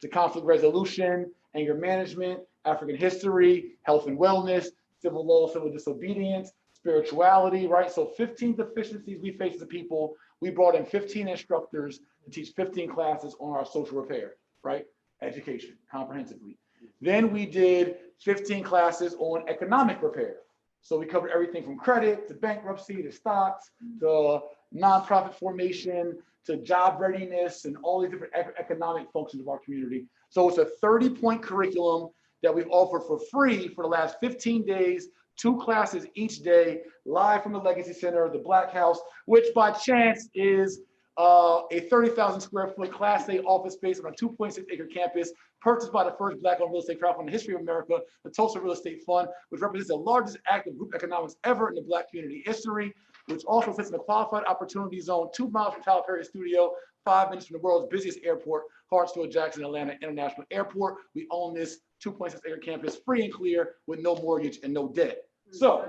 to conflict resolution, anger management, African history, health and wellness, civil law, civil disobedience, spirituality, right? So 15 deficiencies we face as a people. We brought in 15 instructors to teach 15 classes on our social repair, right? Education, comprehensively. Then we did 15 classes on economic repair. So we covered everything from credit to bankruptcy to stocks to nonprofit formation to job readiness and all these different economic functions of our community. So it's a 30-point curriculum that we've offered for free for the last 15 days, 2 classes each day, live from the Legacy Center, the Black House, which by chance is a 30,000 square foot Class A office space on a 2.6 acre campus, purchased by the first Black-owned real estate crowdfund in the history of America, the Tulsa Real Estate Fund, which represents the largest act of group economics ever in the Black community history, which also sits in a qualified opportunity zone 2 miles from Tyler Perry Studio, 5 minutes from the world's busiest airport, Hartsfield-Jackson Atlanta International Airport. We own this 2.6 acre campus free and clear with no mortgage and no debt. So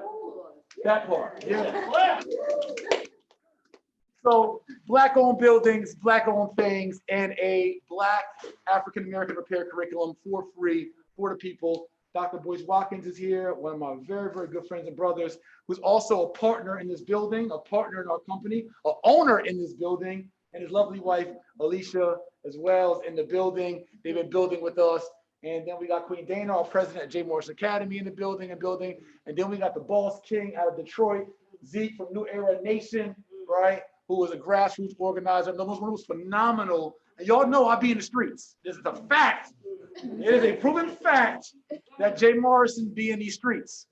that part, yeah. So Black-owned buildings, Black-owned things, and a Black African-American repair curriculum for free for the people. Dr. Boyce Watkins is here, one of my very, very good friends and brothers, who's also a partner in this building, a partner in our company, an owner in this building, and his lovely wife, Alicia, as well, is in the building. They've been building with us. And then we got Queen Dana, our president at Jay-Morrison Academy, in the building. And then we got the Boss King out of Detroit, Zeke from New Era Nation, right? Who was a grassroots organizer, one of the most phenomenal. And y'all know I be in the streets. This is a fact. It is a proven fact that Jay Morrison be in these streets.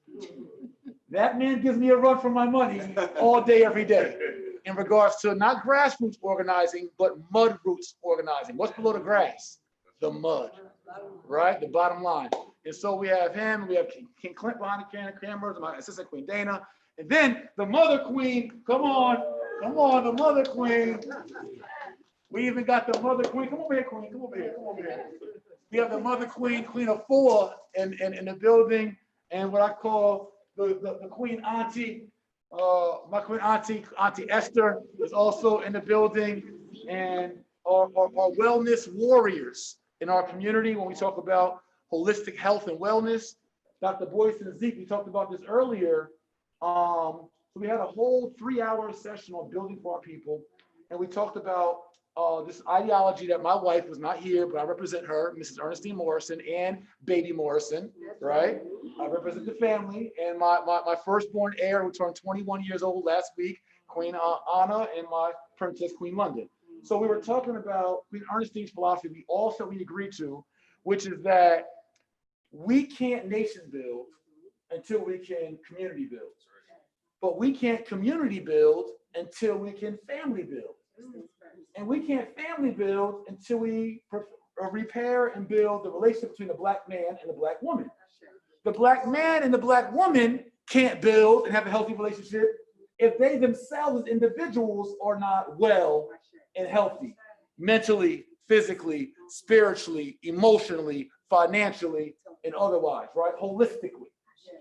That man gives me a run for my money all day, every day, in regards to not grassroots organizing, but mud roots organizing. What's below the grass? The mud, right? The bottom line. And so we have him, we have King Clint behind the cameras, my assistant Queen Dana, and then the mother queen, come on, the mother queen. We even got the mother queen. Come over here, queen. Come over here. We have the mother queen, queen of 4 in the building, and what I call the queen auntie. My queen auntie Esther is also in the building, and our wellness warriors in our community when we talk about holistic health and wellness. Dr. Boyce and Zeke, we talked about this earlier. So we had a whole 3-hour session on building for our people. And we talked about this ideology that my wife was not here, but I represent her, Mrs. Ernestine Morrison and baby Morrison, right? I represent the family, and my firstborn heir, who turned 21 years old last week, Queen Anna, and my princess, Queen London. So we were talking about Queen Ernestine's philosophy, we agreed to, which is that we can't nation build until we can community build. But we can't community build until we can family build. And we can't family build until we repair and build the relationship between the Black man and the Black woman. The Black man and the Black woman can't build and have a healthy relationship if they themselves as individuals are not well and healthy, mentally, physically, spiritually, emotionally, financially, and otherwise, right? Holistically,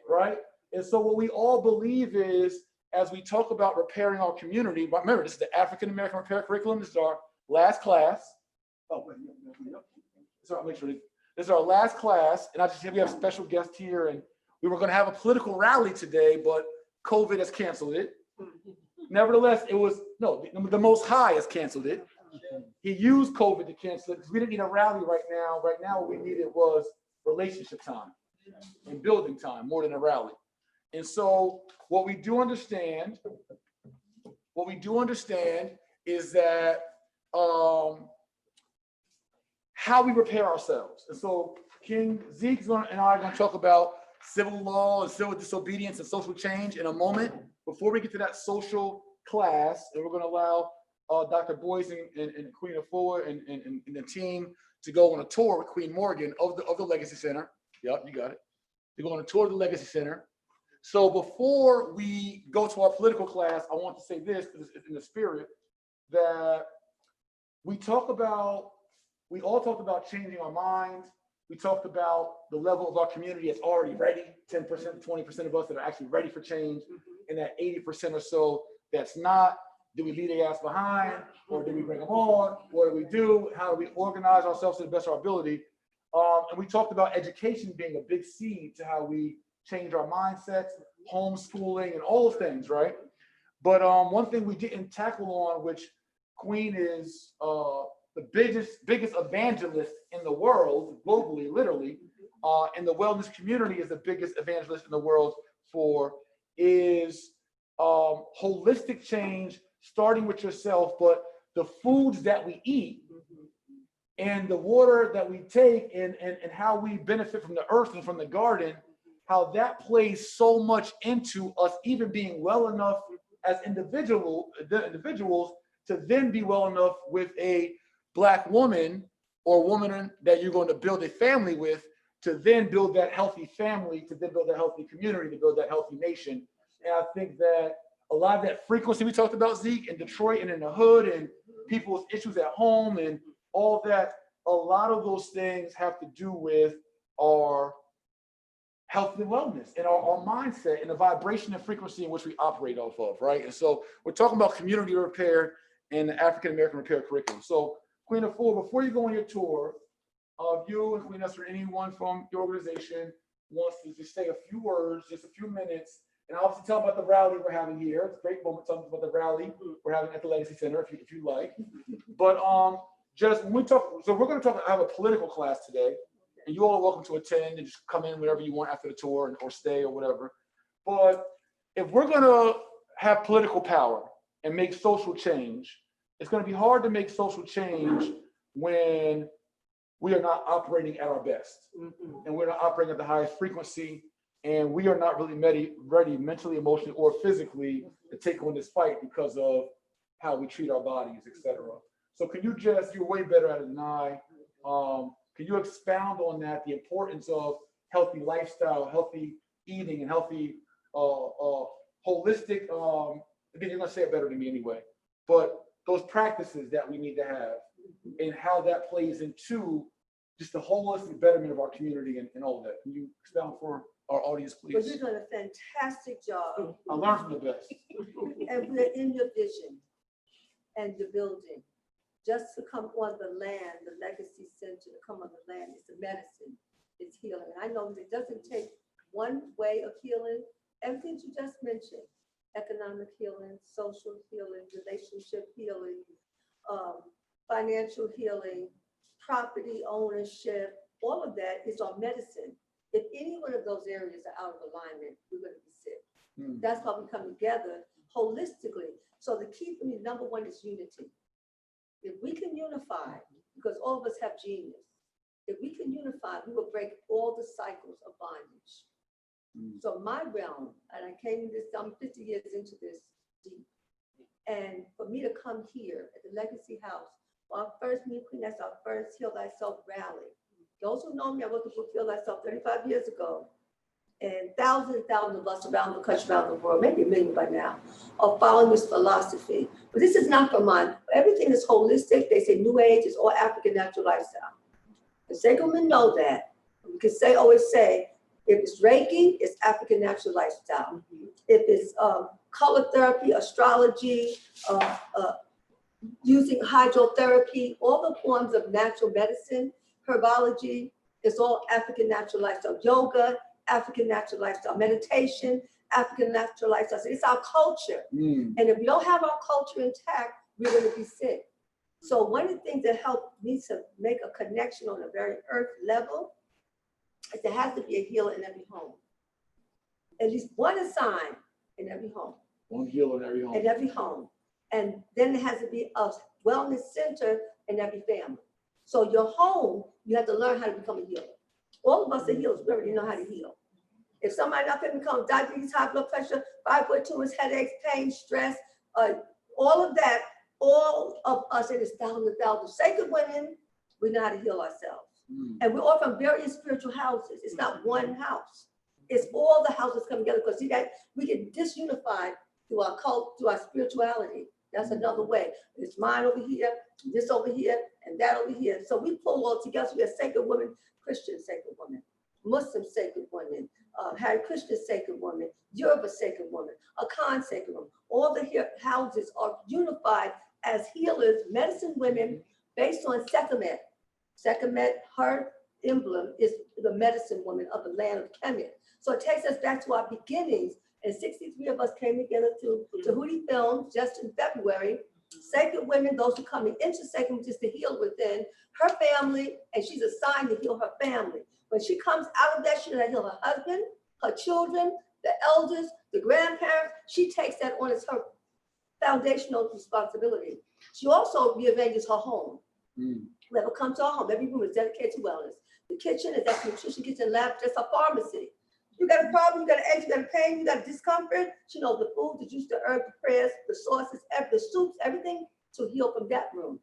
right? And so what we all believe is, as we talk about repairing our community, remember, this is the African American Repair Curriculum. This is our last class. Oh, wait, so make sure this is our last class, and we have a special guest here, and we were going to have a political rally today, but COVID has canceled it. Nevertheless, the Most High has canceled it. He used COVID to cancel it because we didn't need a rally right now. Right now, what we needed was relationship time and building time more than a rally. And so what we do understand is that how we repair ourselves. And so King Zeke and I are going to talk about civil law and civil disobedience and social change in a moment. Before we get to that social class, and we're going to allow Dr. Boyce and Queen of 4 and the team to go on a tour with Queen Morgan of the Legacy Center. Yep, you got it. To go on a tour of the Legacy Center. So before we go to our political class, I want to say this, because it's in the spirit, that we all talked about changing our minds. We talked about the level of our community that's already ready, 10%, 20% of us that are actually ready for change, and that 80% or so that's not. Do we leave their ass behind, or do we bring them on? What do we do? How do we organize ourselves to the best of our ability? And we talked about education being a big seed to how we change our mindsets, homeschooling, and all of things, right? But one thing we didn't tackle on, which Queen is the biggest evangelist in the world, globally, literally, and the wellness community is the biggest evangelist in the world for, is holistic change, starting with yourself, but the foods that we eat and the water that we take and how we benefit from the earth and from the garden, how that plays so much into us even being well enough as individuals to then be well enough with a Black woman or woman that you're going to build a family with, to then build that healthy family, to then build a healthy community, to build that healthy nation. And I think that a lot of that frequency we talked about, Zeke, in Detroit and in the hood and people's issues at home and all that, a lot of those things have to do with our health and wellness and our mindset and the vibration and frequency in which we operate off of, right? And so we're talking about community repair and the African-American repair curriculum. So Queen Afua, before you go on your tour, you and Queen Esther, anyone from your organization wants to just say a few words, just a few minutes, and obviously tell about the rally we're having here. It's a great moment to talk about the rally we're having at the Legacy Center, if you like. But just when we talk, so we're going to talk, I have a political class today, and you all are welcome to attend and just come in whenever you want after the tour or stay or whatever. But if we're going to have political power and make social change, it's going to be hard to make social change when we are not operating at our best, and we're not operating at the highest frequency, and we are not really ready mentally, emotionally, or physically to take on this fight because of how we treat our bodies, etc. So can you just, you're way better at it than I, can you expound on that, the importance of healthy lifestyle, healthy eating, and healthy, holistic, again, you're gonna say it better than me anyway, but those practices that we need to have and how that plays into just the holistic betterment of our community and all of that. Can you expound for our audience, please? Well, you're doing a fantastic job. I learned from the best. And we're in your vision and the building. Just to come on the land, the Legacy Center, to come on the land, it's a medicine, it's healing. And I know it doesn't take one way of healing. Everything you just mentioned, economic healing, social healing, relationship healing, financial healing, property ownership, all of that is our medicine. If any one of those areas are out of alignment, we're going to be sick. That's why we come together holistically. So the key for me, number one, is unity. If we can unify, because all of us have genius, if we can unify, we will break all the cycles of bondage. So my realm, and I came this, I'm 50 years into this deep. And for me to come here at the Legacy House, our first meeting, that's our first Heal Thyself rally. Those who know me, I wrote the book Heal Thyself 35 years ago. And thousands and thousands of us around the country, around the world, maybe a million by now, are following this philosophy. But this is not for mine. Everything is holistic. They say New Age is all African natural lifestyle. The sacred women know that. We can say, always say, if it's Reiki, it's African natural lifestyle. If it's color therapy, astrology, using hydrotherapy, all the forms of natural medicine, herbology, it's all African natural lifestyle. Yoga, African natural lifestyle. Meditation, African natural lifestyle. So it's our culture. And if we don't have our culture intact, we're going to be sick. So one of the things that helped me to make a connection on a very earth level is there has to be a healer in every home. At least one assigned in every home. One healer in every home. In every home. And then there has to be a wellness center in every family. So your home, you have to learn how to become a healer. All of us are healers. We already know how to heal. If somebody not fit becomes diabetes, high blood pressure, fibroid tumors, headaches, pain, stress, all of that, all of us, it is thousands and thousands of sacred women, we know how to heal ourselves. And we're all from various spiritual houses. It's not one house. It's all the houses come together, because see that we get disunify through our cult, through our spirituality. That's another way. It's mine over here, this over here, and that over here. So we pull all together. We have sacred women, Christian sacred women, Muslim sacred women, Hare Krishna's Sacred Woman, Yoruba Sacred Woman, a Khan Sacred Woman. All the houses are unified as healers, medicine women, based on Sekhmet. Sekhmet, her emblem is the medicine woman of the land of Kemet. So it takes us back to our beginnings. And 63 of us came together to Tahuti Films just in February. Sacred women, those who come into sacred just to heal within her family, and she's assigned to heal her family. When she comes out of that, she's going to heal her husband, her children, the elders, the grandparents. She takes that on as her foundational responsibility. She also rearranges her home. Whoever comes to her home, every room is dedicated to wellness. The kitchen is that nutrition kitchen lab, just a pharmacy. You got a problem, you got an ache, you got a pain, you got a discomfort. She knows the food, the juice, the herb, the prayers, the sauces, the soups, everything to heal from that room.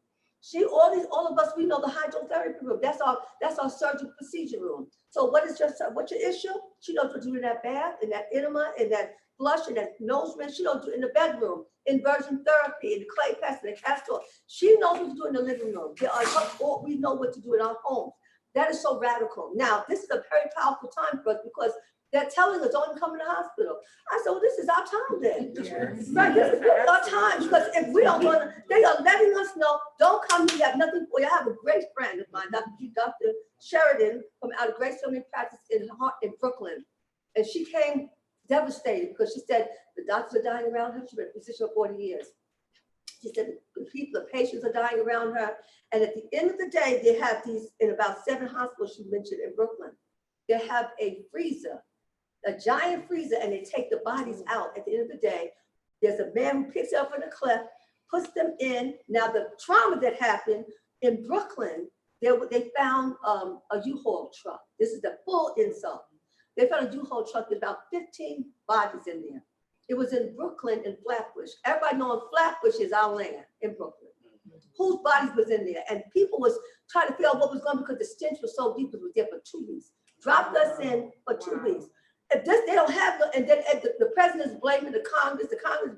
All of us, we know the hydrotherapy room. That's our surgical procedure room. So what's your issue? She knows what to do in that bath, in that enema, in that flush, in that nose rinse. She knows what to do in the bedroom, inversion therapy, in the clay past, in the castor. She knows what to do in the living room. We know what to do in our homes. That is so radical. Now, this is a very powerful time for us because they're telling us, don't come in the hospital. I said, well, this is our time then. Yes. Right, this is our time, because if we don't want to, they are letting us know, don't come here, you have nothing for you. I have a great friend of mine, Dr. Sheridan, from out of Grace Family Practice in Brooklyn. And she came devastated because she said, the doctors are dying around her. She's been a physician for 40 years. She said, the patients are dying around her. And at the end of the day, they have these, in about 7 hospitals she mentioned in Brooklyn, they have a freezer, a giant freezer, and they take the bodies out. At the end of the day, there's a man who picks up from the cliff, puts them in. Now, the trauma that happened in Brooklyn, they found a U-Haul truck. This is the full insult. They found a U-Haul truck with about 15 bodies in there. It was in Brooklyn and Flatbush. Everybody knows Flatbush is our land in Brooklyn. Whose bodies was in there? And people was trying to figure out what was going on because the stench was so deep. It was there for 2 weeks. Dropped us in for 2 weeks. If this, they don't have, and then the president's blaming the Congress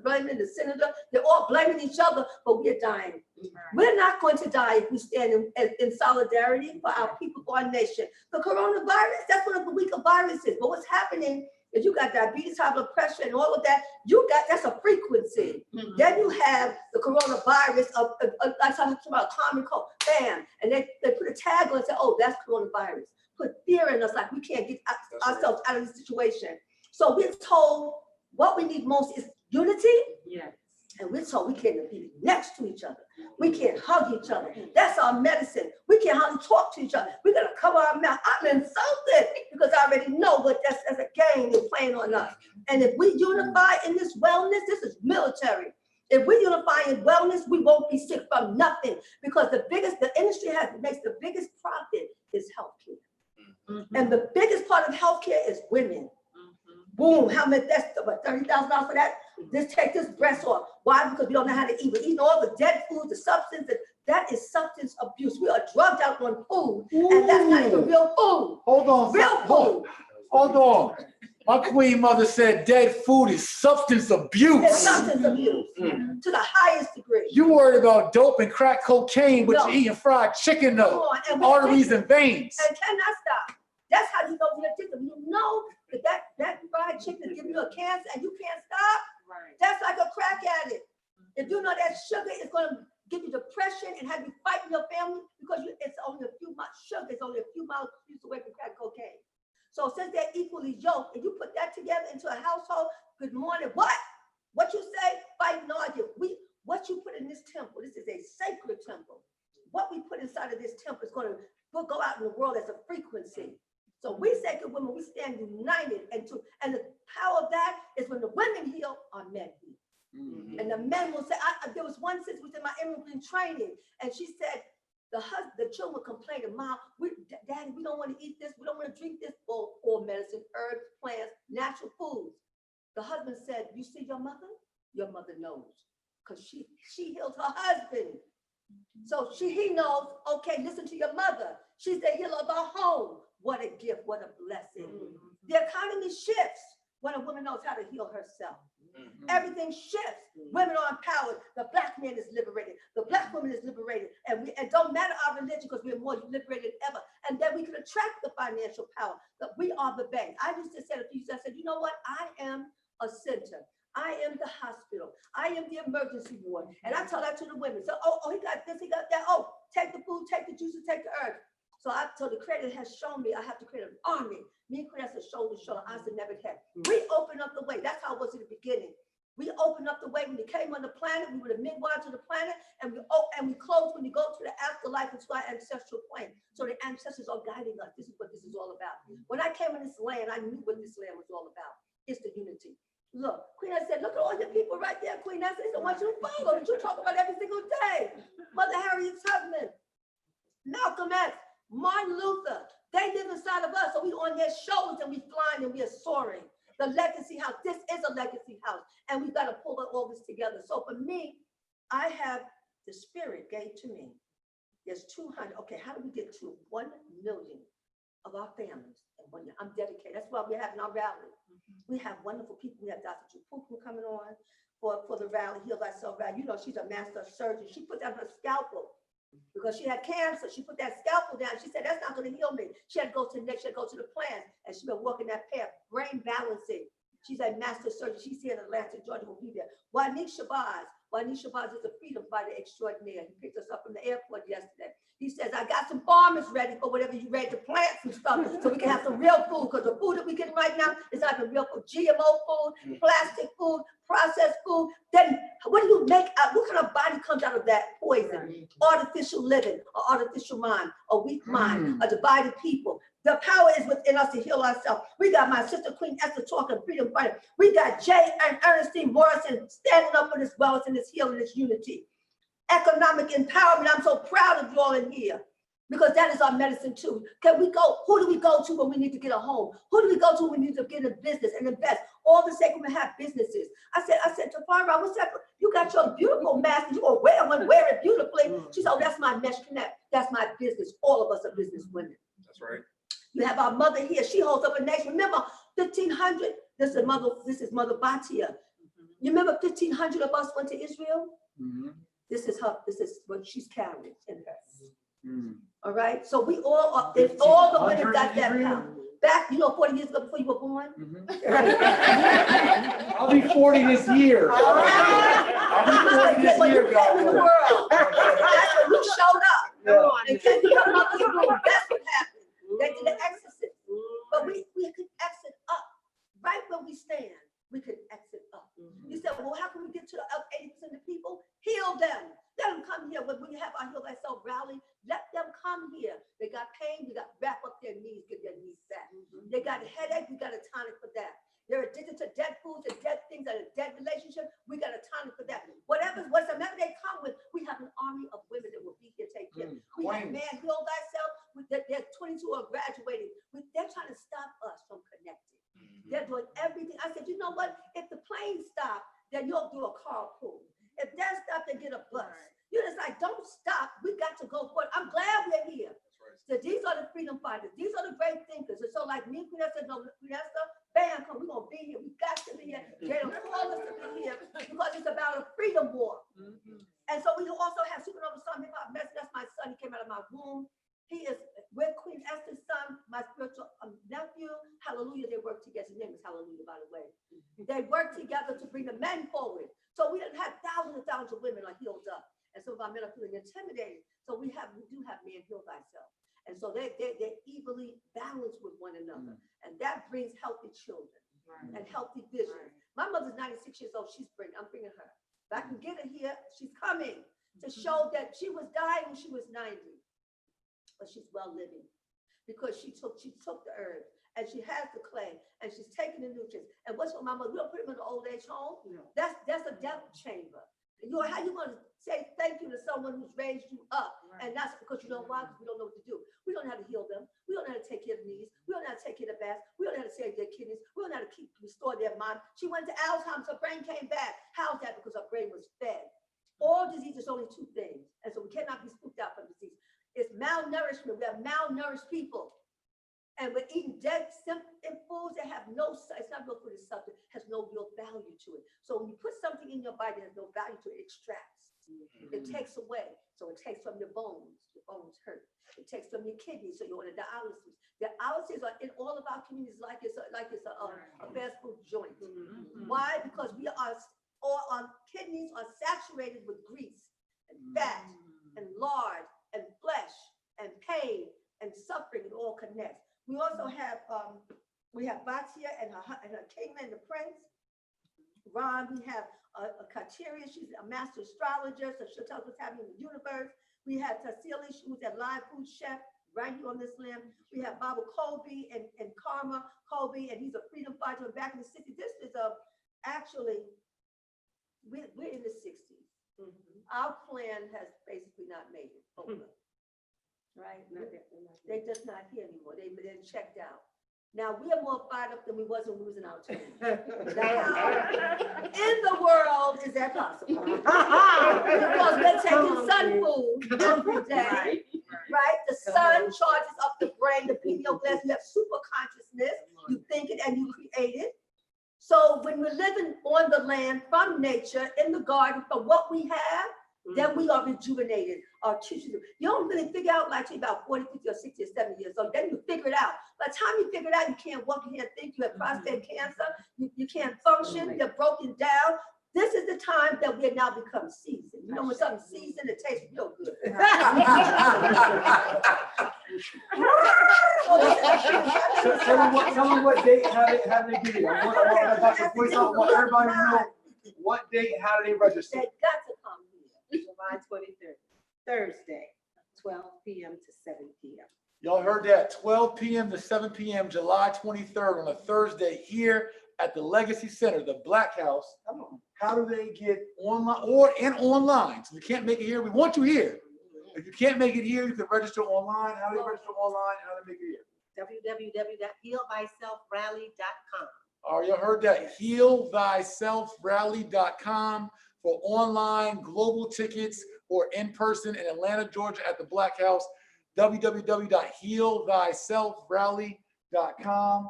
blaming the senator, they're all blaming each other, but we're dying. Right. We're not going to die if we stand in solidarity for our people, for our nation. The coronavirus, that's one of the weaker viruses, but what's happening is you got diabetes, high blood pressure, and all of that, that's a frequency. Then you have the coronavirus, like talking about common cold, bam, and they put a tag on and say, oh, that's coronavirus. Put fear in us, like we can't get ourselves out of this situation. So we're told what we need most is unity. Yes. And we're told we can't be next to each other. We can't hug each other. That's our medicine. We can't hardly talk to each other. We're gonna cover our mouth. I'm insulted because I already know what that's as a game they're playing on us. And if we unify in this wellness, this is military. If we unify in wellness, we won't be sick from nothing because the industry makes the biggest profit is healthcare. And the biggest part of healthcare is women. Boom, how much, that's what, $30,000 for that? Just take this breast off. Why? Because we don't know how to eat. We're eating all the dead food, the substance, that is substance abuse. We are drugged out on food, and that's not even real food. Hold on. Real food. Hold on. My queen mother said dead food is substance abuse. It's substance abuse to the highest degree. You worried about dope and crack cocaine, but you're eating fried chicken though. Arteries and veins. And cannot stop. That's how you know you're addicted. You know that fried chicken is giving you a cancer and you can't stop. Right. That's like a crack addict. If you know that sugar is going to give you depression and have you fighting your family because it's only a few miles, sugar is only a few miles away from crack cocaine. So since they're equally yoked, and you put that together into a household, good morning, what you say, fight and argue. What you put in this temple, this is a sacred temple. What we put inside of this temple is going to go out in the world as a frequency. So we sacred women, we stand united, and the power of that is when the women heal, our men heal. And the men will say, there was one sister who was in my immigrant training, and she said, the children complained to Mom, Daddy, we don't want to eat this, we don't want to drink this, all medicine, herbs, plants, natural foods. The husband said, you see your mother? Your mother knows, because she healed her husband. So he knows, okay, listen to your mother. She's the healer of our home. What a gift, what a blessing. The economy shifts when a woman knows how to heal herself. Everything shifts. Women are empowered. The Black man is liberated. The Black woman is liberated. And it don't matter our religion because we're more liberated than ever. And then we can attract the financial power. we are the bank. I used to say to people, I said, you know what? I am a center. I am the hospital. I am the emergency ward. And I tell that to the women. So, oh, he got this, he got that. Oh, take the food, take the juices, take the herbs. So the creator has shown me I have to create an army. Me and creator shoulder to shoulder, eyes to never had. We open up the way. That's how it was in the beginning. We opened up the way when you came on the planet. We were the midwives of the planet, and we close when you go to the afterlife and to our ancestral plane. So the ancestors are guiding us. This is what this is all about. When I came on this land, I knew what this land was all about. It's the unity. Look, Queen Esther said, look at all your people right there, Queen Esther. It's the ones you follow, that you talk about every single day. Mother Harriet Tubman, Malcolm X, Martin Luther. They live inside of us, so we on their shoulders and we flying and we are soaring. The legacy house, this is a legacy house, and we've got to pull all this together. So for me, I have the spirit gave to me. There's 200, okay, how do we get to 1 million of our families in 1 year? I'm dedicated. That's why we're having our rally. We have wonderful people. We have Dr. Chupuku coming on for the rally, Heal Thyself Rally. You know, she's a master surgeon. She put down her scalpel because she had cancer. She put that scalpel down. She said, that's not going to heal me. She had to go to the next, she had to go to the plan. And she's been walking that path, brain balancing. She's a master surgeon. She's here in Atlanta, Georgia, will be there. Wanique Shabazz is a freedom fighter extraordinaire. He picked us up from the airport yesterday. He says, I got some farmers ready for whatever you ready to plant some stuff so we can have some real food, because the food that we get right now is not the real food. GMO food, plastic food, processed food. Then what do you make out? What kind of body comes out of that poison? Artificial living, or artificial mind, a weak mind, a divided people. The power is within us to heal ourselves. We got my sister Queen Esther talking freedom fighter. We got jay-morrison-Real-estate standing up for this wellness and this healing, this unity. Economic empowerment. I'm so proud of you all in here, because that is our medicine too. Can we go? Who do we go to when we need to get a home? Who do we go to when we need to get a business and invest? All the sake we have businesses. I said to Farah, what's that? You got your beautiful mask. You gonna wear it beautifully. She said, oh, that's my Mesh Connect. That's my business. All of us are business women. That's right. You have our mother here. She holds up a nation. Remember, 1,500. This is Mother Batia. You remember 1,500 of us went to Israel? This is her. This is what she's carrying in her. All right. So we all are. If all the women got that power. Back, 40 years ago before you were born. I'll be 40 this year. I'll be 40 this year, guys. That's when you showed up. Yeah. And came to your mother's room. That's what happened. They did the exorcism. But we could exit up. Right where we stand, we could exit up. You said, well, how can we get to the up 80% of people? Heal them. Let them come here. When you have our Heal Thyself rally, let them come here. They got pain, we got to wrap up their knees, get their knees set. They got a headache, we got a tonic for that. They're addicted to dead foods and dead things and a dead relationship, we got a tonic for that. Whatever they come with, we have an army of women that will be here take care. We have Man Heal Thyself. They're 22 are graduating. They're trying to stop us from connecting. They're doing everything. I said, you know what? If the plane stops, then you'll do a carpool. If that stops, then get a bus. You're just like, don't stop. We got to go for it. I'm glad we're here. So these are the freedom fighters. These are the great thinkers. And so like me, Queen Esther, bam, come, we're going to be here. We got to be here. They don't call us to be here because it's about a freedom war. And so we also have Supernova Son Hip Hop Message. That's my son. He came out of my womb. He is with Queen Esther's son, my spiritual nephew. Hallelujah, they work together. His name is Hallelujah, by the way. They work together to bring the men forward. So we didn't have thousands and thousands of women are healed up. And some of our men are feeling intimidated. So we do have Men Heal Thyself. And so they're evenly balanced with one another. And that brings healthy children and healthy vision. My mother's 96 years old. I'm bringing her. If I can get her here, she's coming to show that she was dying when she was 90. But she's well living because she took the herb and she has the clay and she's taking the nutrients. And what's what my mother, we don't put them in an old age home. No. That's a death chamber. How you going to say thank you to someone who's raised you up? Right. And that's because you know why? We don't know what to do. We don't know how to heal them. We don't know how to take care of knees. We don't know how to take care of backs. We don't know how to save their kidneys. We don't know how to restore their mind. She went to Alzheimer's, her brain came back. How's that? Because her brain was fed. All disease is only two things. And so we cannot be spooked out from disease. It's malnourishment. We have malnourished people. And we're eating dead foods that have it's not real food, it's something, has no real value to it. So when you put something in your body that has no value to it, it extracts. It takes away. So it takes from your bones hurt. It takes from your kidneys, so you're on a dialysis. Dialysis are in all of our communities like it's a fast food joint. Why? Because our kidneys are saturated with grease and fat and lard and flesh and pain and suffering. It all connects. We also have Batia and her kingman, the prince. Ron, we have Kateria, she's a master astrologer, so she'll tell us what's happening in the universe. We have Tassili, who's a live food chef right here on this land. We have Baba Colby and Karma Colby, and he's a freedom fighter back in the 60s. This is actually, we're in the 60s. Our plan has basically not made it over, right? They're just not here anymore. They've been checked out. Now, we are more fired up than we was when we was in our 20s. Now, in the world is that possible? Because we're taking sun food every day, right? The sun charges up the brain, the pineal gland. You have super consciousness. You think it and you create it. So when we're living on the land from nature, in the garden, from what we have, then we are rejuvenated. Our tissues. You don't really figure out like about 40, 50, or 60, or 70 years old. Then you figure it out. By the time you figure it out, you can't walk, you can't think, you have prostate cancer, you can't function, you're broken down. This is the time that we have now become seasoned. You know when something's seasoned, it tastes real good. Tell them what date, how they get it. I want everybody to know what date, how do they register? They got to come here. July 23rd, Thursday, 12 p.m. to 7 p.m. Y'all heard that, 12 p.m. to 7 p.m., July 23rd on a Thursday here at the Legacy Center, the Black House. How do they get online online? So if you can't make it here, we want you here. If you can't make it here, you can register online. How do they register online? How do they make it here? www.healthyselfrally.com. All right, y'all heard that. HealThyselfRally.com for online global tickets or in person in Atlanta, Georgia at the Black House. www.healthyselfrally.com.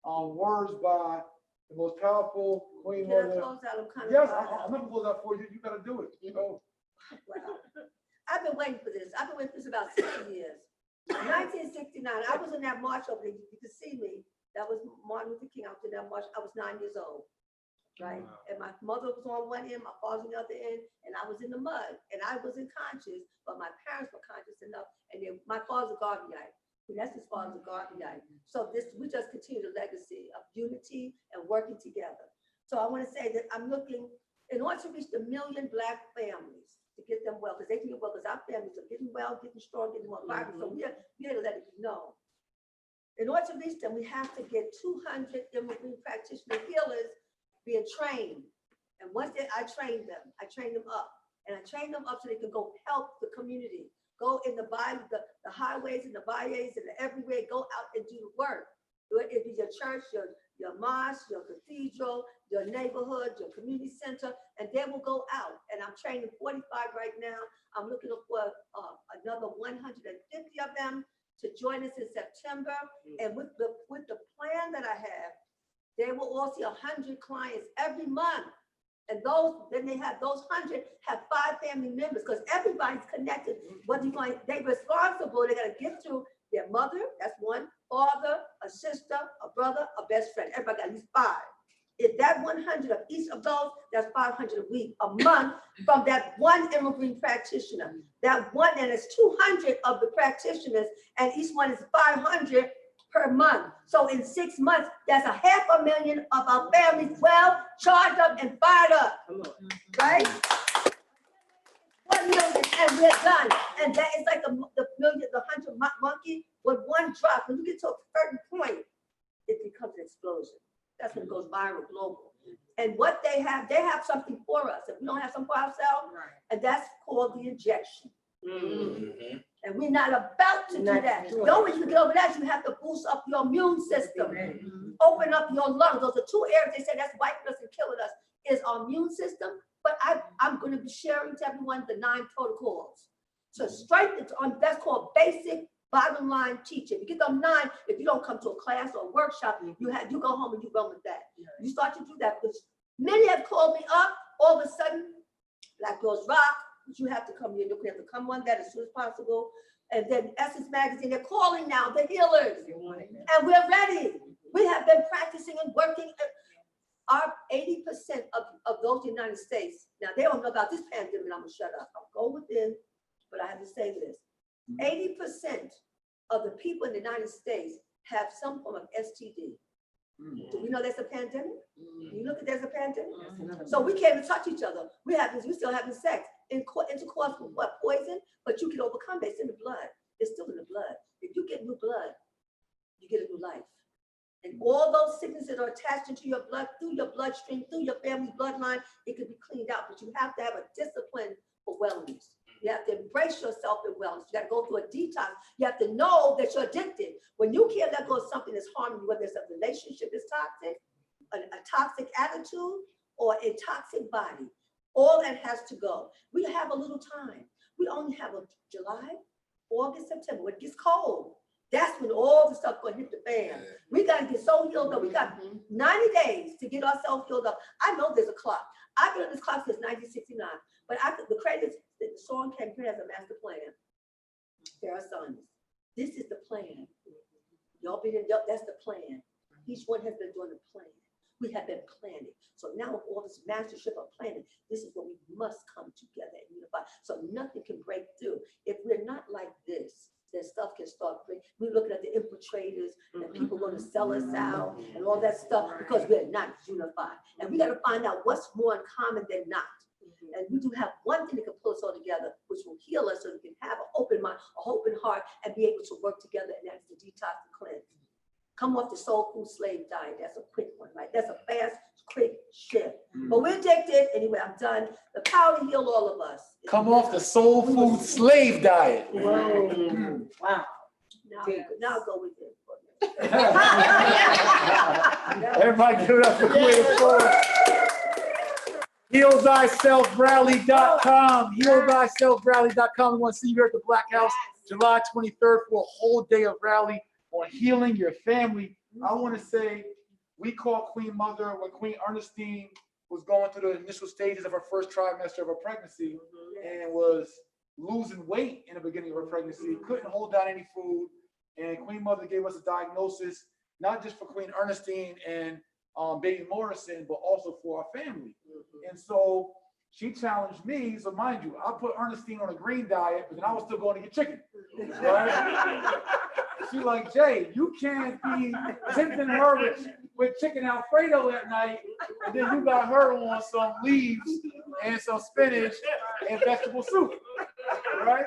Words by the most powerful Queen Can I Mother. close out? I'm kind of Yes, I'm gonna close out for you. You gotta do it. Wow. I've been waiting for this. I've been waiting for this about 60 years. 1969, I was in that march over there. You can see me. That was Martin Luther King. I was in that march. I was 9 years old, right? Wow. And my mother was on one end, my father on the other end, and I was in the mud. And I wasn't conscious, but my parents were conscious enough. And my father's a Garveyite. Vanessa's father's a Garveyite. So we just continue the legacy of unity and working together. So I want to say that I'm looking, in order to reach the 1 million Black families, to get them well, because they can get well, because our families are getting well, getting strong, getting more vibrant. So we have to let it be known. In order to reach them, we have to get 200 immigrant practitioner healers being trained. And once I train them up. And I train them up so they can go help the community. Go in the highways and the byways and everywhere, go out and do the work. It be your church, your mosque, your cathedral, your neighborhood, your community center, and they will go out. And I'm training 45 right now. I'm looking for another 150 of them to join us in September. And with the plan that I have, they will all see 100 clients every month. And then they have those 100 have 5 family members, because everybody's connected. They're responsible. They got to give to their mother, that's one, father, a sister, a brother, a best friend. Everybody got at least 5. If that 100 of each of those, that's 500 a week, a month from that one immigrant practitioner. That one, and it's 200 of the practitioners, and each one is 500 per month. So in 6 months, that's 500,000 of our families well charged up and fired up, right? 1 million, and we're done. And that is like the 100 monkey with one drop. When you get to a certain point, it becomes an explosion. That's when it goes viral, global. And what they have something for us. If we don't have something for ourselves, and that's called the injection. And we're not about to do that. The only way you can get over that, you have to boost up your immune system, open up your lungs. Those are 2 areas they say that's wiping us and killing us, is our immune system. But I'm going to be sharing to everyone the 9 protocols to strengthen on. That's called basic bottom line teaching. You get them 9. If you don't come to a class or a workshop, you go home and you run with that. You start to do that, because many have called me up all of a sudden. Black Girls Rock, but you have to come here. You have to come on that as soon as possible. And then Essence Magazine, they're calling now, the healers. And we're ready. We have been practicing and working. Our 80% of those in the United States, now they don't know about this pandemic, I'm gonna shut up. I'll go within, but I have to say this. 80% of the people in the United States have some form of STD. Do we know there's a pandemic? You look at there's a pandemic. So we can't even touch each other. We still having sex. Intercourse with what? Poison? But you can overcome it. It's in the blood. It's still in the blood. If you get new blood, you get a new life. And all those sicknesses that are attached into your blood, through your bloodstream, through your family bloodline, it can be cleaned out. But you have to have a discipline for wellness. You have to embrace yourself in wellness. You got to go through a detox. You have to know that you're addicted. When you can't let go of something that's harming you, whether it's a relationship that's toxic, a toxic attitude, or a toxic body, all that has to go. We have a little time. We only have a July, August, September. When it gets cold, that's when all the stuff going to hit the fan. We got to get so healed up. We got 90 days to get ourselves healed up. I know there's a clock. I've been on this clock since 1969. But the credits, the song came here as a master plan. There are sons. This is the plan. Y'all been in, that's the plan. Each one has been doing the plan. We have been planning. So now with all this mastership of planning, this is what we must come together and unify. So nothing can break through. If we're not like this, then stuff can start breaking. We're looking at the infiltrators and people going to sell us out and all that stuff because we're not unified. And we got to find out what's more in common than not. And we do have one thing that can pull us all together, which will heal us so we can have an open mind, an open heart, and be able to work together, and that's the detox and cleanse. Come off the soul food slave diet. That's a quick one, right? That's a fast, quick shift. But we're addicted. Anyway, I'm done. The power to heal all of us. Come off the soul food slave diet. Whoa. Wow. Now go with it. Everybody give it up for Queen Flora. HealThyselfRally.com. HealThyselfRally.com. We want to see you here at the Black House, July 23rd for a whole day of rally on healing your family. I want to say we called Queen Mother when Queen Ernestine was going through the initial stages of her first trimester of her pregnancy and was losing weight in the beginning of her pregnancy, couldn't hold down any food. And Queen Mother gave us a diagnosis, not just for Queen Ernestine and baby Morrison, but also for our family. And so she challenged me. So mind you, I put Ernestine on a green diet, but then I was still going to get chicken. Right? She like, Jay, you can't be tempting her with chicken Alfredo at night, and then you got her on some leaves and some spinach and vegetable soup. Right?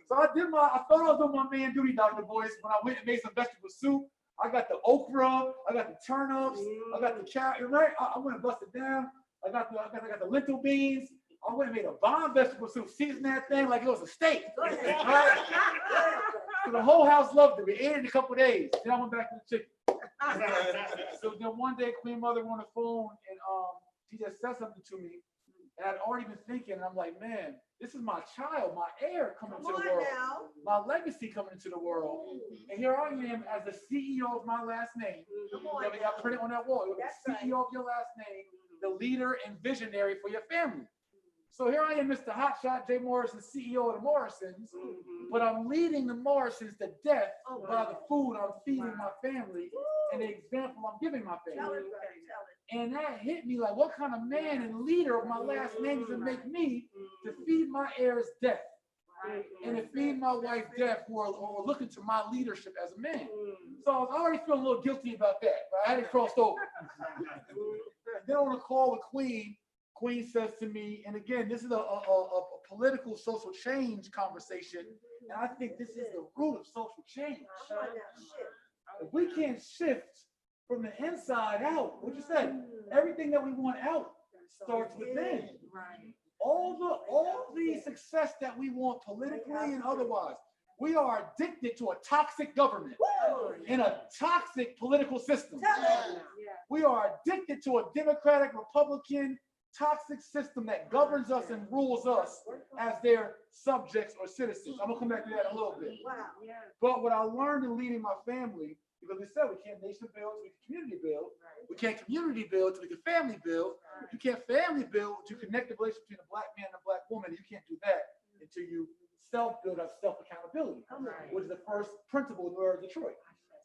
So I thought I was doing my man duty, Dr. Boyce, when I went and made some vegetable soup. I got the okra, I got the turnips, I got the carrot, right? I went and busted down. I got the lentil beans. I went and made a bomb vegetable soup, seasoned that thing like it was a steak. Right? So the whole house loved it. We ate it in a couple of days. Then I went back to the chicken. So then one day, Queen Mother on the phone, and she just said something to me. And I'd already been thinking, and I'm like, man, this is my child, my heir coming into the world, my legacy coming into the world. And here I am as the CEO of my last name. That we got printed on that wall. The CEO of your last name, the leader and visionary for your family. So here I am, Mr. Hotshot Jay Morrison, CEO of the Morrisons, but I'm leading the Morrisons to death by the food I'm feeding my family and the example I'm giving my family. And that hit me like, what kind of man and leader of my last name does it make me to feed my heirs death and to feed my wife death who are looking to my leadership as a man? So I was already feeling a little guilty about that, but I had it crossed over. And then on the call with Queen says to me, and again, this is a political social change conversation, and I think this is the root of social change. If we can't shift from the inside out, what you said, everything that we want out starts within. All the success that we want politically and otherwise, we are addicted to a toxic government in a toxic political system. We are addicted to a Democratic, Republican, toxic system that governs us and rules us as their subjects or citizens. I'm gonna come back to that in a little bit. Wow. But what I learned in leading my family, because we said we can't nation build, we can community build. We can't community build till we can family build. You can't family build to connect the relationship between a black man and a black woman. You can't do that until you self-build up self-accountability, which is the first principle in the Word of Detroit.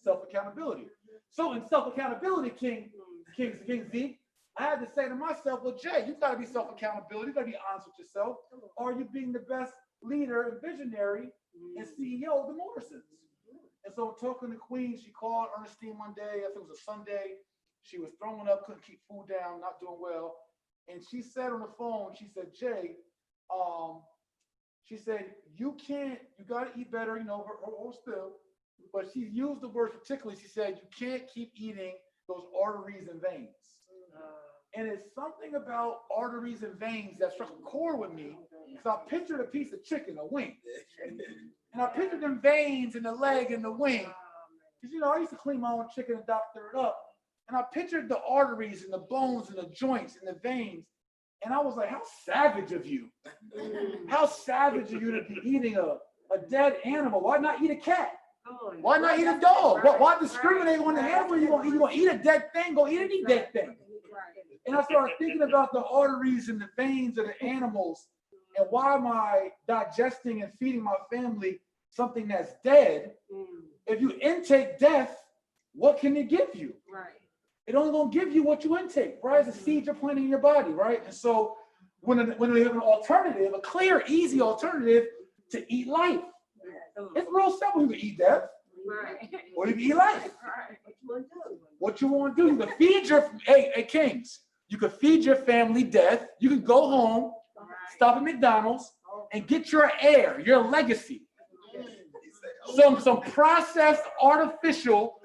Self-accountability. So in self-accountability, King Z, I had to say to myself, well, Jay, you gotta be self-accountability, you gotta be honest with yourself. Are you being the best leader and visionary and CEO of the Morrisons? And so talking to Queen, she called Ernestine one day, I think it was a Sunday. She was throwing up, couldn't keep food down, not doing well. And she said on the phone, she said, Jay, she said, you gotta eat better, her spill. But she used the word particularly, she said, you can't keep eating those arteries and veins. And it's something about arteries and veins that struck a chord with me. So I pictured a piece of chicken, a wing. And I pictured them veins in the leg and the wing. Because, I used to clean my own chicken and doctor it up. And I pictured the arteries and the bones and the joints and the veins. And I was like, how savage of you. How savage of you to be eating a dead animal. Why not eat a cat? Why not eat a dog? Why discriminate on the animal? You gonna eat a dead thing? Go eat any dead thing. And I started thinking about the arteries and the veins of the animals, and why am I digesting and feeding my family something that's dead? If you intake death, what can it give you? It only gonna give you what you intake, right? It's a seed you're planting in your body, right? And so when we have an alternative, a clear, easy alternative to eat life, it's real simple. You can eat death, or you can eat life. What you want to do? You can feed your kings. You can feed your family death. You can go home, stop at McDonald's, and get your heir, your legacy. Some processed, artificial,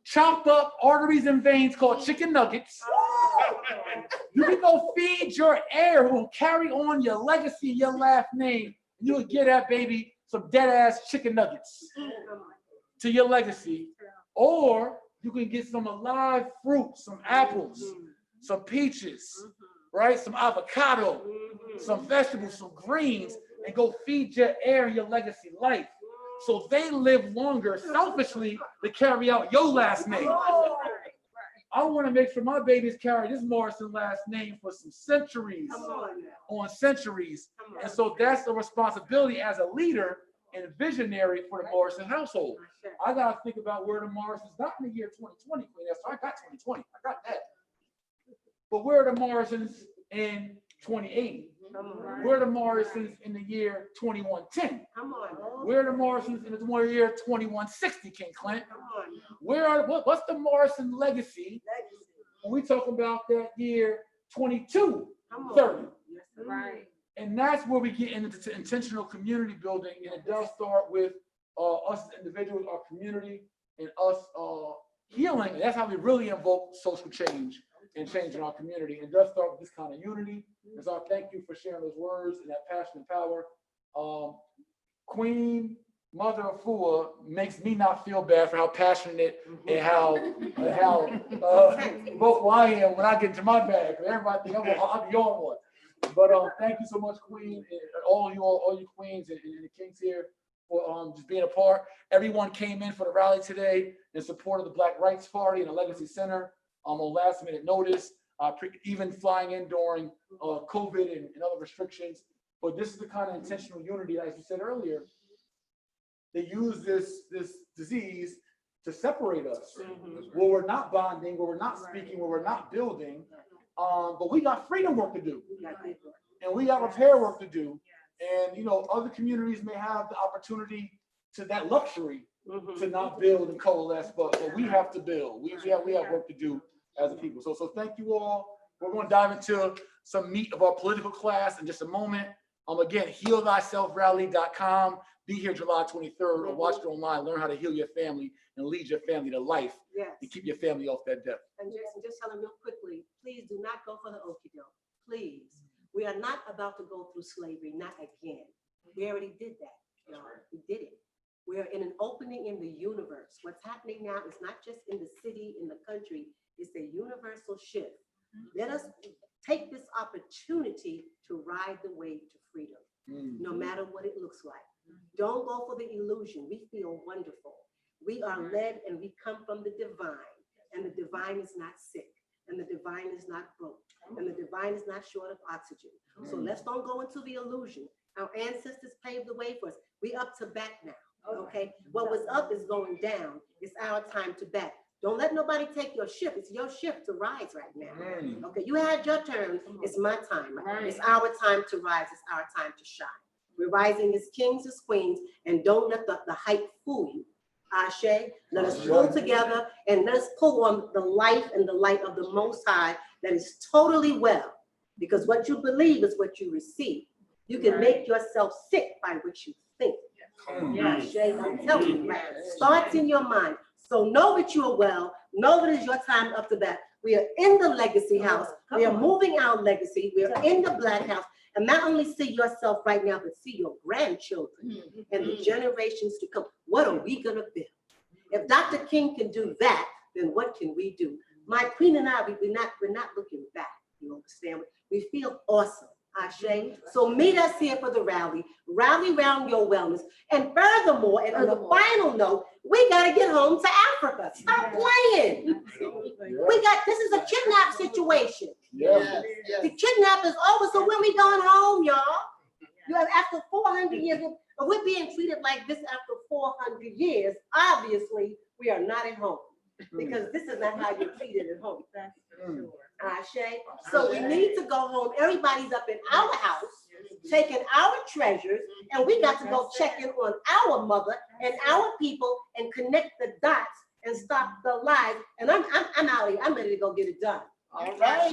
chopped up arteries and veins called chicken nuggets. You can go feed your heir who will carry on your legacy, your last name. You will get that baby some dead ass chicken nuggets to your legacy. Or you can get some alive fruit, some apples, some peaches, right? Some avocado, some vegetables, some greens, and go feed your heir your legacy life. So they live longer selfishly to carry out your last name. I want to make sure my babies carry this Morrison last name for some centuries on centuries. And so that's the responsibility as a leader and visionary for the Morrison household. I got to think about where the Morrisons, not in the year 2020, Queen. So I got 2020, I got that. But where are the Morrisons in 2080? Where are the Morrisons in the year 2110? Where are the Morrisons in the year 2160, King Clint? What's the Morrison legacy when we talk about that year 2230? And that's where we get into intentional community building, and it does start with us as individuals, our community, and us healing. And that's how we really invoke social change and change in our community. And it does start with this kind of unity. And so I thank you for sharing those words and that passion and power. Queen Mother of Fua makes me not feel bad for how passionate and how vocal I am when I get into my bag. Everybody think I'm the only one. But thank you so much, Queen, and all you queens and the kings here for just being a part. Everyone came in for the rally today in support of the Black Rights Party and the Legacy Center on last minute notice, even flying in during COVID and other restrictions. But this is the kind of intentional unity, as you said earlier. They use this disease to separate us, where we're not bonding, where we're not speaking, where we're not building. But we got freedom work to do, and we got repair work to do. And other communities may have the opportunity to that luxury to not build and coalesce, but we have to build. We have work to do as a people. So thank you all. We're going to dive into some meat of our political class in just a moment. Again, healthyselfrally.com. Be here July 23rd, or watch it online. Learn how to heal your family and lead your family to life, and keep your family off that death. And just tell them real quickly, please do not go for the okie doke. Please. We are not about to go through slavery, not again. We already did that, y'all. We did it. We are in an opening in the universe. What's happening now is not just in the city, in the country, it's a universal shift. Let us take this opportunity to ride the wave to freedom, no matter what it looks like. Don't go for the illusion. We feel wonderful. We are led and we come from the divine, and the divine is not sick, and the divine is not broke, and the divine is not short of oxygen. So let's don't go into the illusion. Our ancestors paved the way for us. We up to bat now, okay? What was up is going down. It's our time to bat. Don't let nobody take your ship. It's your ship to rise right now. Okay, you had your turn. It's my time. It's our time to rise. It's our time to shine. We're rising as kings, as queens, and don't let the hype fool you. Ashe, let us pull together and let us pull on the life and the light of the Most High that is totally well. Because what you believe is what you receive. You can make yourself sick by what you think. Ashe, I'm telling you, starts in your mind. So know that you are well. Know that it's your time up to bat. We are in the legacy house. We are moving our legacy. We are in the Black house. And not only see yourself right now, but see your grandchildren and the generations to come. What are we gonna build? If Dr. King can do that, then what can we do? My queen and I, we're not looking back. You understand? We feel awesome. Ashe. So meet us here for the rally. Rally around your wellness. And furthermore, and on the final note, we gotta get home to Africa. Stop playing. This is a kidnap situation. The kidnap is over, so when we going home, y'all? You have after 400 years, if we're being treated like this after 400 years, obviously we are not at home. Because this is not how you're treated at home. Ashe. So we need to go home. Everybody's up in our house, taking our treasures, and we got to go check in on our mother and our people and connect the dots and stop the lies. And I'm out here. I'm ready to go get it done. All right.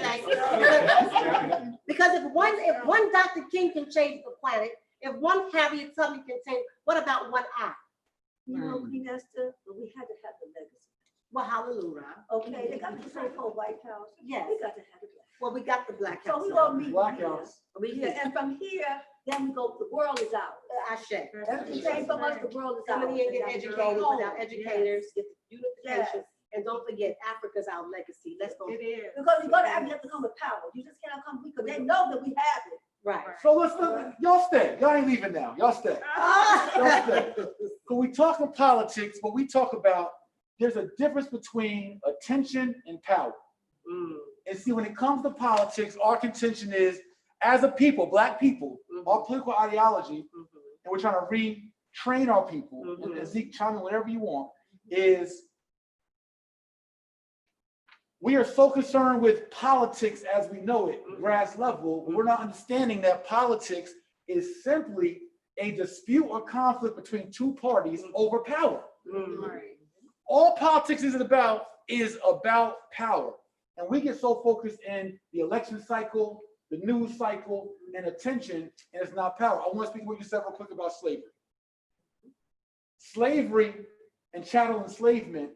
Because if one Dr. King can change the planet, if one Harriet Tubman can change, what about one eye? You know, Queen Esther, but we had to have the legacy. Well, hallelujah. Okay, they got the same whole White House. Yes. We got to have it. Well, we got the Black House. So we all meet Black here. House. And from here, then we go, the world is out. Ashe. Everything from us, the world is out. Come in here and get And educated go with our home. educators, get the unification. Yes. And don't forget, Africa's our legacy. Let's go. It is. Because you're gonna have to come with power. You just cannot come because they know that we have it. Right. So y'all stay. Y'all ain't leaving now. Y'all stay. Y'all stay. So we talk in politics, but we talk about there's a difference between attention and power. And see, when it comes to politics, our contention is, as a people, Black people, our political ideology, and we're trying to retrain our people, and Zeke, chime in whatever you want, is we are so concerned with politics as we know it, grass level, but we're not understanding that politics is simply a dispute or conflict between two parties over power. All politics is about power. And we get so focused in the election cycle, the news cycle, and attention, and it's not power. I want to speak what you said real quick about slavery. Slavery and chattel enslavement,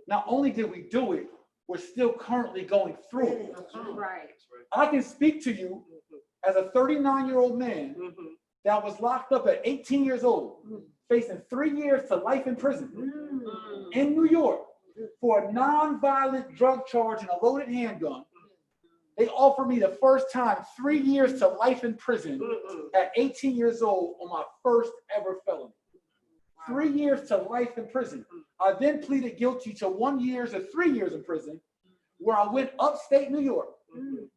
not only did we do it, we're still currently going through it. Right. I can speak to you as a 39-year-old man that was locked up at 18 years old, facing 3 years to life in prison in New York for a non-violent drug charge and a loaded handgun. They offered me the first time 3 years to life in prison at 18 years old on my first ever felony. 3 years to life in prison. I then pleaded guilty to 1 year to 3 years in prison, where I went upstate New York,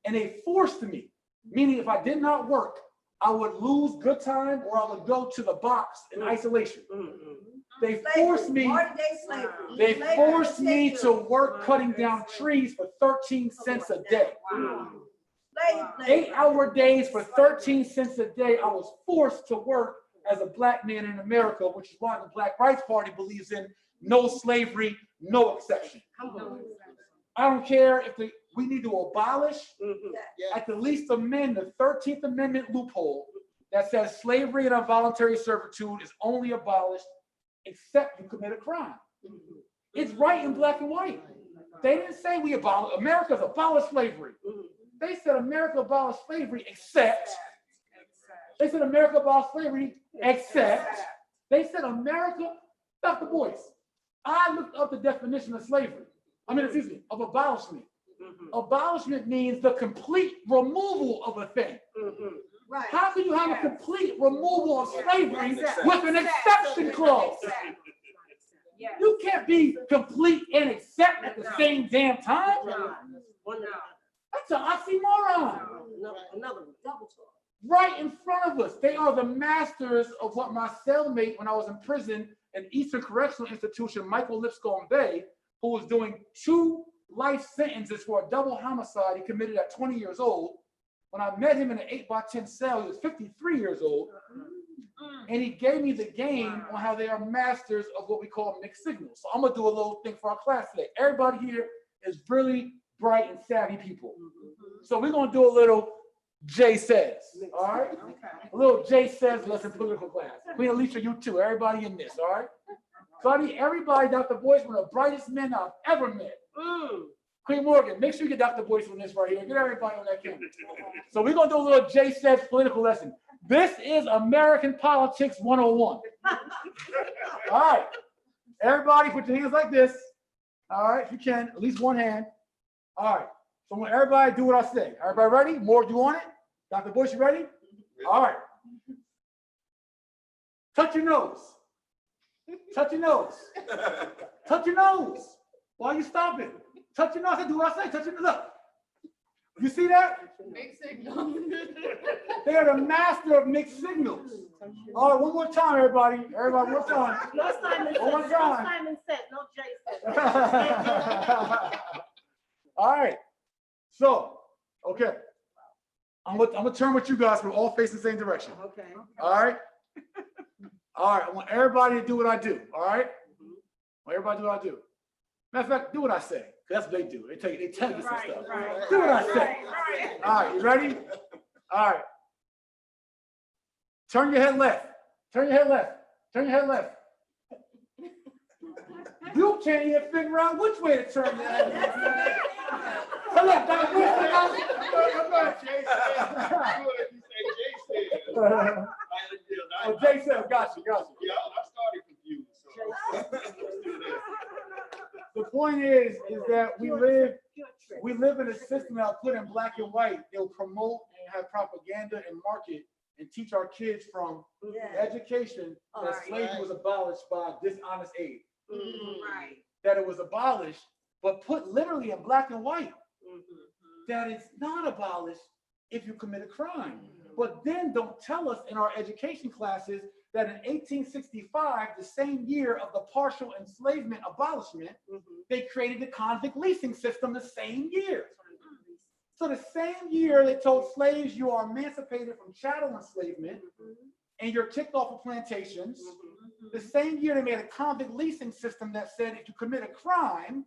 and they forced me, meaning if I did not work, I would lose good time or I would go to the box in isolation. They forced me to work cutting down trees for 13 cents a day. 8-hour days for 13 cents a day. I was forced to work as a Black man in America, which is why the Black Rights Party believes in no slavery, no exception. I don't care if we need to abolish, at the least amend the 13th Amendment loophole that says slavery and involuntary servitude is only abolished except you commit a crime. It's right in black and white. They didn't say America's abolished slavery. They said America abolished slavery except. They said America abolished slavery except. They said America, Dr. Boyce, I looked up the definition of slavery. Of abolishment. Abolishment means the complete removal of a thing. Right. How can you have a complete removal of slavery with an exception clause? You can't be complete and accept at the same damn time. That's an oxymoron. Another one. Double talk. Right in front of us. They are the masters of what my cellmate, when I was in prison in Eastern Correctional Institution, Michael Lipscomb Bay, who was doing 2 life sentences for a double homicide he committed at 20 years old. When I met him in an 8x10 cell, he was 53 years old. And he gave me the game on how they are masters of what we call mixed signals. So I'm gonna do a little thing for our class today. Everybody here is really bright and savvy people. So we're gonna do a little Jay says, all right? A little Jay says lesson political class. Queen Alicia, you too, everybody in this, all right? So I need everybody, Dr. Boyce, one of the brightest men I've ever met. Queen Morgan, make sure you get Dr. Boyce on this right here. Get everybody on that camera. So we're gonna do a little Jay says political lesson. This is American Politics 101. All right. Everybody put your hands like this. All right, if you can, at least one hand. All right. So I want everybody do what I say. Everybody ready? Morgan, you want it? Dr. Boyce, you ready? All right. Touch your nose. Touch your nose. Touch your nose. Why are you stopping? Touch your nose. Do what I say. Touch your nose. Look. You see that? Mixed signals. They are the master of mixed signals. All right, one more time, everybody. Everybody, one more time. No Simon says. One more No time. Simon says. No Jay says. All right. So, okay. I'm gonna turn with you guys. We're all facing the same direction. Okay. All right. All right. I want everybody to do what I do. All right. I want everybody to do what I do. Matter of fact, do what I say. That's what they do. They tell you some stuff. Do what I say. All right. You ready? All right. Turn your head left. Turn your head left. Turn your head left. You can't even figure out which way to turn your head. Come on, Dr. Boyce. Oh, Jay said, got you. Yeah, I started confused. The point is that we live in a system that'll put in black and white. They'll promote and have propaganda and market and teach our kids from education that slavery was abolished by dishonest aid. That it was abolished, but put literally in black and white. That it's not abolished if you commit a crime. But then don't tell us in our education classes that in 1865, the same year of the partial enslavement abolishment, they created the convict leasing system the same year. So the same year they told slaves you are emancipated from chattel enslavement and you're kicked off of plantations. The same year they made a convict leasing system that said if you commit a crime,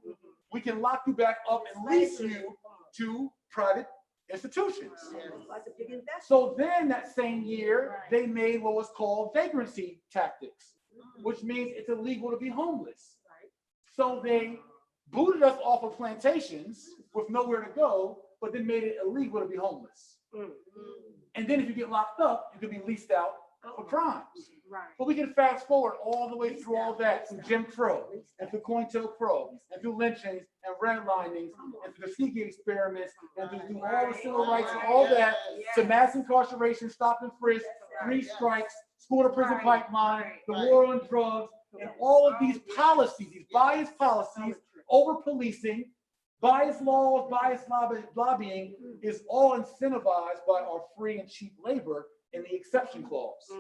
we can lock you back up and lease you to private institutions. So then that same year, they made what was called vagrancy tactics, which means it's illegal to be homeless. So they booted us off of plantations with nowhere to go, but then made it illegal to be homeless. And then if you get locked up, you can be leased out for crimes. But we can fast forward all the way through all that, through Jim Crow, and through COINTELPRO, and through lynchings, and redlinings, and through the Tuskegee experiments, and through all the civil rights and all that, to mass incarceration, stop and frisk, 3 strikes, school to prison pipeline, the war on drugs, and all of these policies, these biased policies, over policing, biased laws, biased lobbying is all incentivized by our free and cheap labor in the exception clause.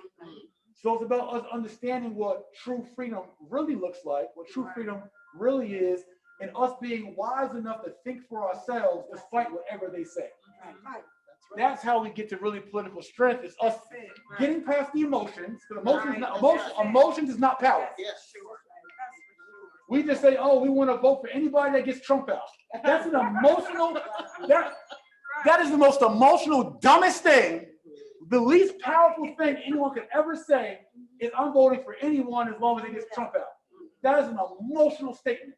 So it's about us understanding what true freedom really looks like, what true freedom really is, and us being wise enough to think for ourselves despite whatever they say. That's how we get to really political strength, is us getting past the emotions, because emotions is not power. We just say, oh, we want to vote for anybody that gets Trump out. That's an emotional, that is the most emotional, dumbest thing. The least powerful thing anyone could ever say is I'm voting for anyone as long as they get Trump out. That is an emotional statement.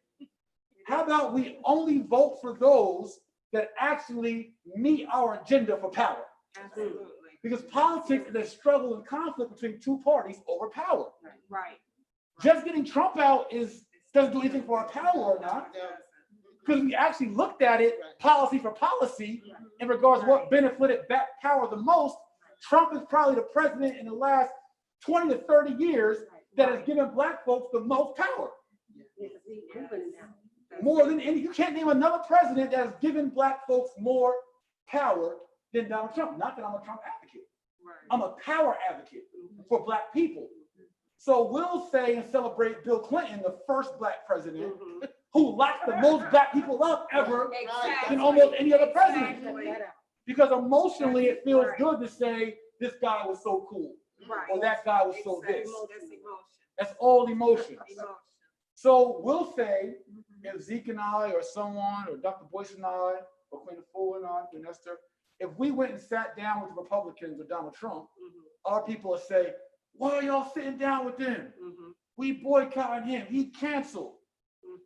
How about we only vote for those that actually meet our agenda for power? Absolutely. Because politics is a struggle and conflict between 2 parties over power. Just getting Trump out doesn't do anything for our power or not. Because we actually looked at it policy for policy in regards to what benefited Black power the most. Trump is probably the president in the last 20 to 30 years that has given Black folks the most power. More than any, you can't name another president that has given Black folks more power than Donald Trump. Not that I'm a Trump advocate. I'm a power advocate for Black people. So we'll say and celebrate Bill Clinton, the first Black president, who locked the most Black people up ever than almost any other president. Because emotionally, it feels good to say this guy was so cool, or that guy was so this. That's all emotions. So we'll say, if Zeke and I, or someone, or Dr. Boyce and I, or Queen Fuller and I, Queen Esther, if we went and sat down with the Republicans or Donald Trump, our people would say, why are y'all sitting down with them? We boycotting him, he canceled.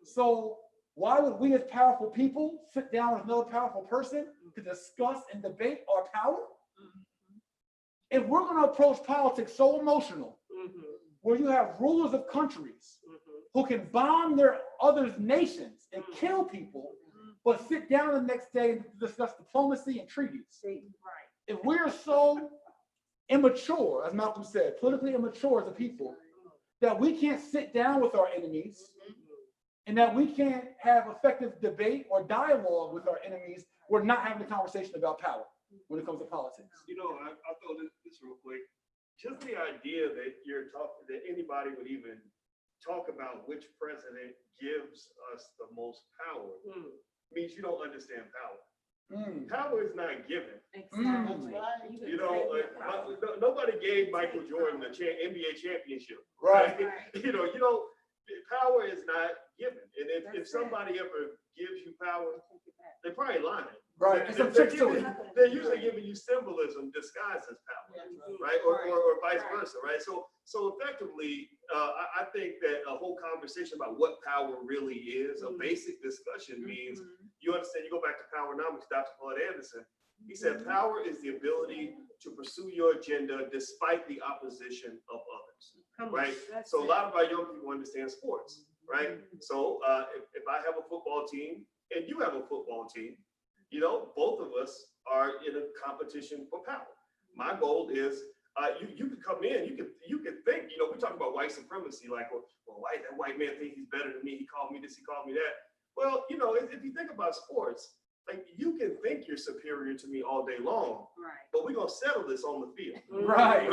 So why would we as powerful people sit down with another powerful person to discuss and debate our power? If we're going to approach politics so emotional, where you have rulers of countries who can bomb their other nations and kill people, but sit down the next day and discuss diplomacy and treaties. If we're so immature, as Malcolm said, politically immature as a people, that we can't sit down with our enemies, and that we can't have effective debate or dialogue with our enemies, we're not having a conversation about power when it comes to politics. You know, I'll throw this real quick. Just the idea that you're talking, that anybody would even talk about which president gives us the most power means you don't understand power. Power is not given. You know, nobody gave Michael Jordan the NBA championship. Right. You know, power is not given. And if somebody ever gives you power, they're probably lying. Right. They're usually giving you symbolism disguised as power, right? Or vice versa, right? So effectively, I think that a whole conversation about what power really is, a basic discussion means you understand, you go back to Powernomics, Dr. Claude Anderson, he said power is the ability to pursue your agenda despite the opposition of others, right? So a lot of our young people understand sports, right? So if I have a football team and you have a football team, you know, both of us are in a competition for power. My goal is you could come in, you could think, you know, we're talking about white supremacy, like, well, that white man thinks he's better than me. He called me this, he called me that. Well, you know, if you think about sports, like you can think you're superior to me all day long, but we're gonna settle this on the field. Right.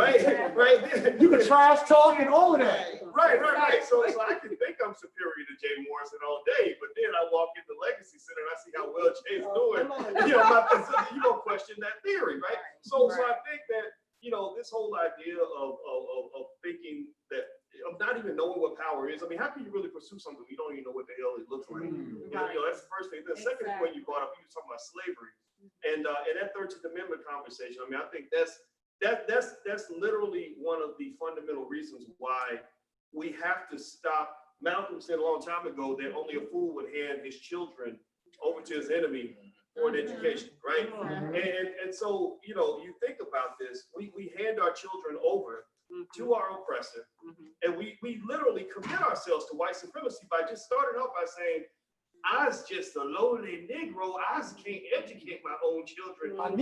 You can trash talk and all of that. Right. So I can think I'm superior to Jay Morrison all day, but then I walk in the Legacy Center and I see how well Jay's doing. You know, you're gonna question that theory, right? So I think that, you know, this whole idea of thinking that, of not even knowing what power is. I mean, how can you really pursue something you don't even know what the hell it looks like? You know, that's the first thing. The second point you brought up, you were talking about slavery, and that 13th Amendment conversation. I mean, I think that's literally one of the fundamental reasons why we have to stop. Malcolm said a long time ago that only a fool would hand his children over to his enemy for an education, right? And so, you know, you think about this, we hand our children over to our oppressor, and we literally commit ourselves to white supremacy by just starting off by saying, I's just a lowly Negro, I can't educate my own children. I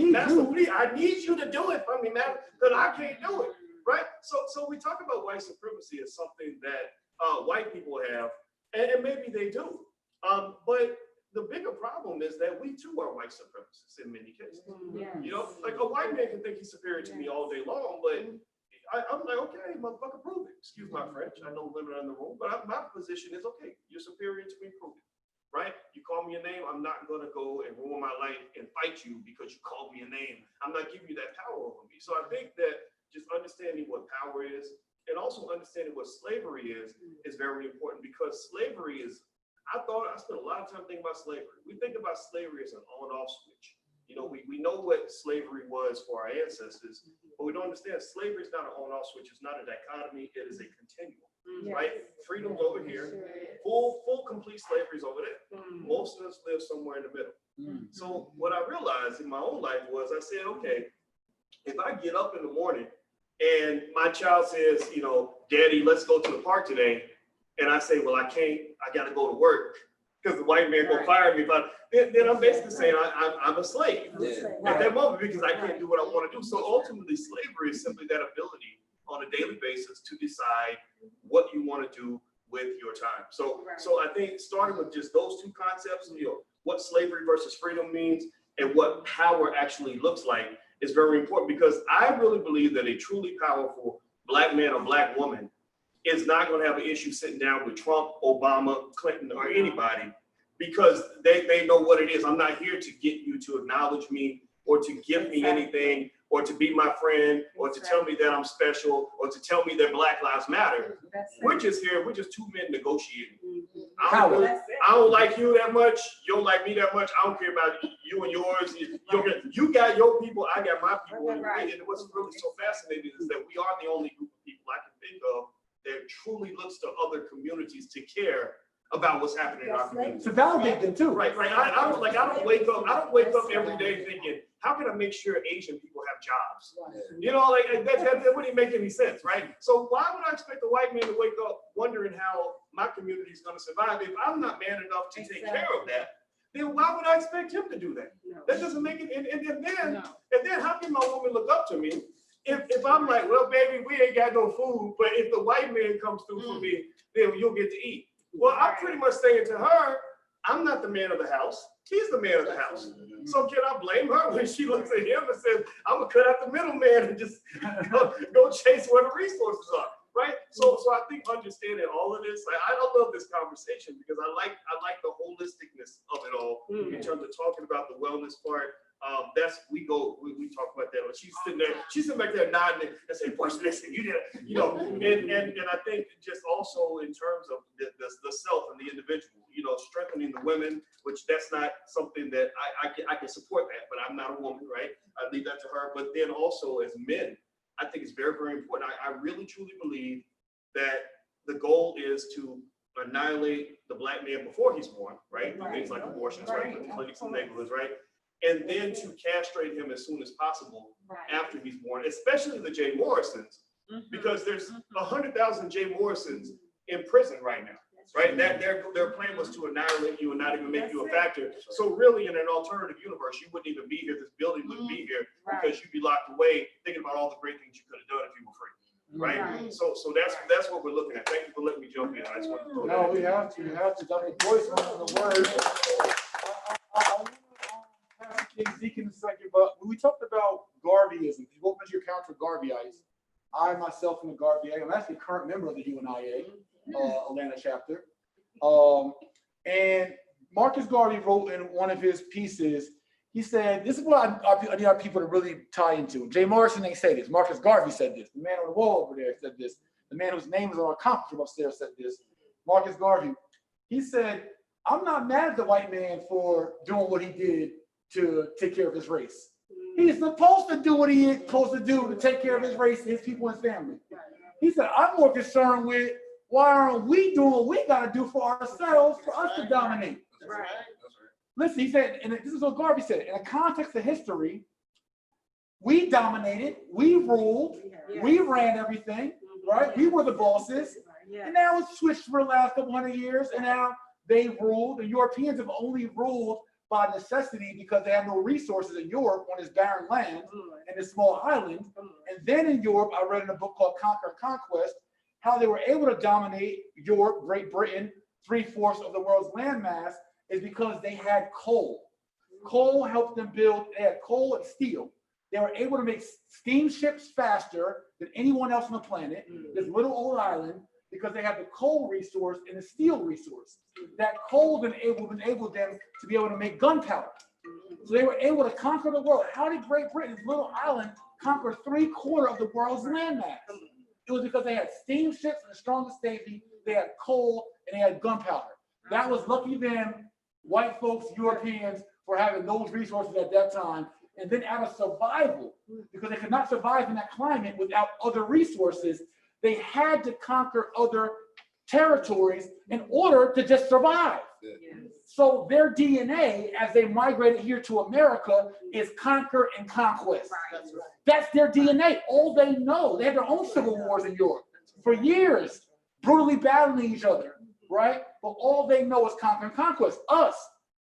need you to do it for me, man, because I can't do it, right? So we talk about white supremacy as something that white people have, and maybe they do, but the bigger problem is that we too are white supremacists in many cases. You know, like a white man can think he's superior to me all day long, but I'm like, okay, motherfucker, prove it. Excuse my French. I know women are in the room, but my position is, okay, you're superior to me, prove it, right? You call me a name, I'm not going to go and ruin my life and fight you because you called me a name. I'm not giving you that power over me. So I think that just understanding what power is and also understanding what slavery is very important, because slavery is, I spent a lot of time thinking about slavery. We think about slavery as an on-off switch. You know, we know what slavery was for our ancestors, but we don't understand slavery is not an on-off switch. It's not a dichotomy. It is a continuum, right? Freedom's over here. Full complete slavery is over there. Most of us live somewhere in the middle. So what I realized in my own life was, I said, okay, if I get up in the morning and my child says, you know, Daddy, let's go to the park today. And I say, well, I can't, I got to go to work. because the white man gonna fire me, but then I'm basically saying I'm a slave at that moment because I can't do what I want to do. So ultimately, slavery is simply that ability on a daily basis to decide what you want to do with your time. So I think starting with just those two concepts, what slavery versus freedom means and what power actually looks like is very important, because I really believe that a truly powerful Black man or Black woman is not going to have an issue sitting down with Trump, Obama, Clinton, or anybody, because they know what it is. I'm not here to get you to acknowledge me or to give me anything or to be my friend or to tell me that I'm special or to tell me that Black Lives Matter. We're just here. We're just two men negotiating. I don't like you that much. You don't like me that much. I don't care about you and yours. You got your people. I got my people. And what's really so fascinating is that we are the only group of people I can think of that truly looks to other communities to care about what's happening in our community. To validate them too. Right. I don't wake up every day thinking, how can I make sure Asian people have jobs? That wouldn't make any sense, right? So why would I expect a white man to wake up wondering how my community is going to survive? If I'm not man enough to take care of that, then why would I expect him to do that? That doesn't make it. And then how can my woman look up to me if I'm like, well, baby, we ain't got no food, but if the white man comes through for me, then you'll get to eat. Well, I'm pretty much saying to her, I'm not the man of the house. He's the man of the house. So can I blame her when she looks at him and says, I'm gonna cut out the middleman and just go chase where the resources are, right? So I think understanding all of this, I love this conversation because I like the holisticness of it all in terms of talking about the wellness part. We talk about that. She's sitting back there nodding and saying, "Boy, listen, you did it," and I think just also in terms of the self and the individual, strengthening the women, which that's not something that I can support that, but I'm not a woman, right? I leave that to her. But then also as men, I think it's very, very important. I really truly believe that the goal is to annihilate the Black man before he's born, right? Things like abortions, right? Clinics and neighborhoods, right? And then to castrate him as soon as possible after he's born, especially the Jay-Morrisons, because there's 100,000 Jay-Morrisons in prison right now, right? That their plan was to annihilate you and not even make you a factor. So really, in an alternative universe, you wouldn't even be here. This building wouldn't be here because you'd be locked away thinking about all the great things you could have done if you were free. Right. So that's what we're looking at. Thank you for letting me jump in. I just want to throw that in. We have to. Dr. Boyce on the word. Deacon in a second, but when we talked about Garveyism, if you open your account for Garveyites, I myself am a Garveyite. I'm actually a current member of the UNIA Atlanta chapter. And Marcus Garvey wrote in one of his pieces, he said, this is what I need our people to really tie into. Jay Morrison ain't say this. Marcus Garvey said this. The man on the wall over there said this. The man whose name is on our conference room upstairs said this. Marcus Garvey. He said, I'm not mad at the white man for doing what he did to take care of his race. He's supposed to do what he is supposed to do to take care of his race, his people, and his family. He said, I'm more concerned with why aren't we doing what we got to do for ourselves, for us to dominate. Right. Listen, he said, and this is what Garvey said, in the context of history, we dominated, we ruled, we ran everything, right? We were the bosses. And now it's switched for the last couple hundred years, and now they ruled. The Europeans have only ruled by necessity because they had no resources in Europe on this barren land and this small island. And then in Europe, I read in a book called Conquer and Conquest, how they were able to dominate Europe, Great Britain, 3/4 of the world's landmass is because they had coal. Coal helped them build, they had coal and steel. They were able to make steamships faster than anyone else on the planet, this little old island, because they had the coal resource and the steel resource. That coal then enabled them to be able to make gunpowder. So they were able to conquer the world. How did Great Britain, this little island, conquer 3/4 of the world's landmass? It was because they had steamships and the strongest navy, they had coal, and they had gunpowder. That was lucky them, white folks, Europeans, for having those resources at that time. And then out of survival, because they could not survive in that climate without other resources, they had to conquer other territories in order to just survive. So their DNA, as they migrated here to America, is conquer and conquest. That's their DNA. All they know. They had their own civil wars in Europe for years, brutally battling each other. right? But all they know is conquer and conquest. Us,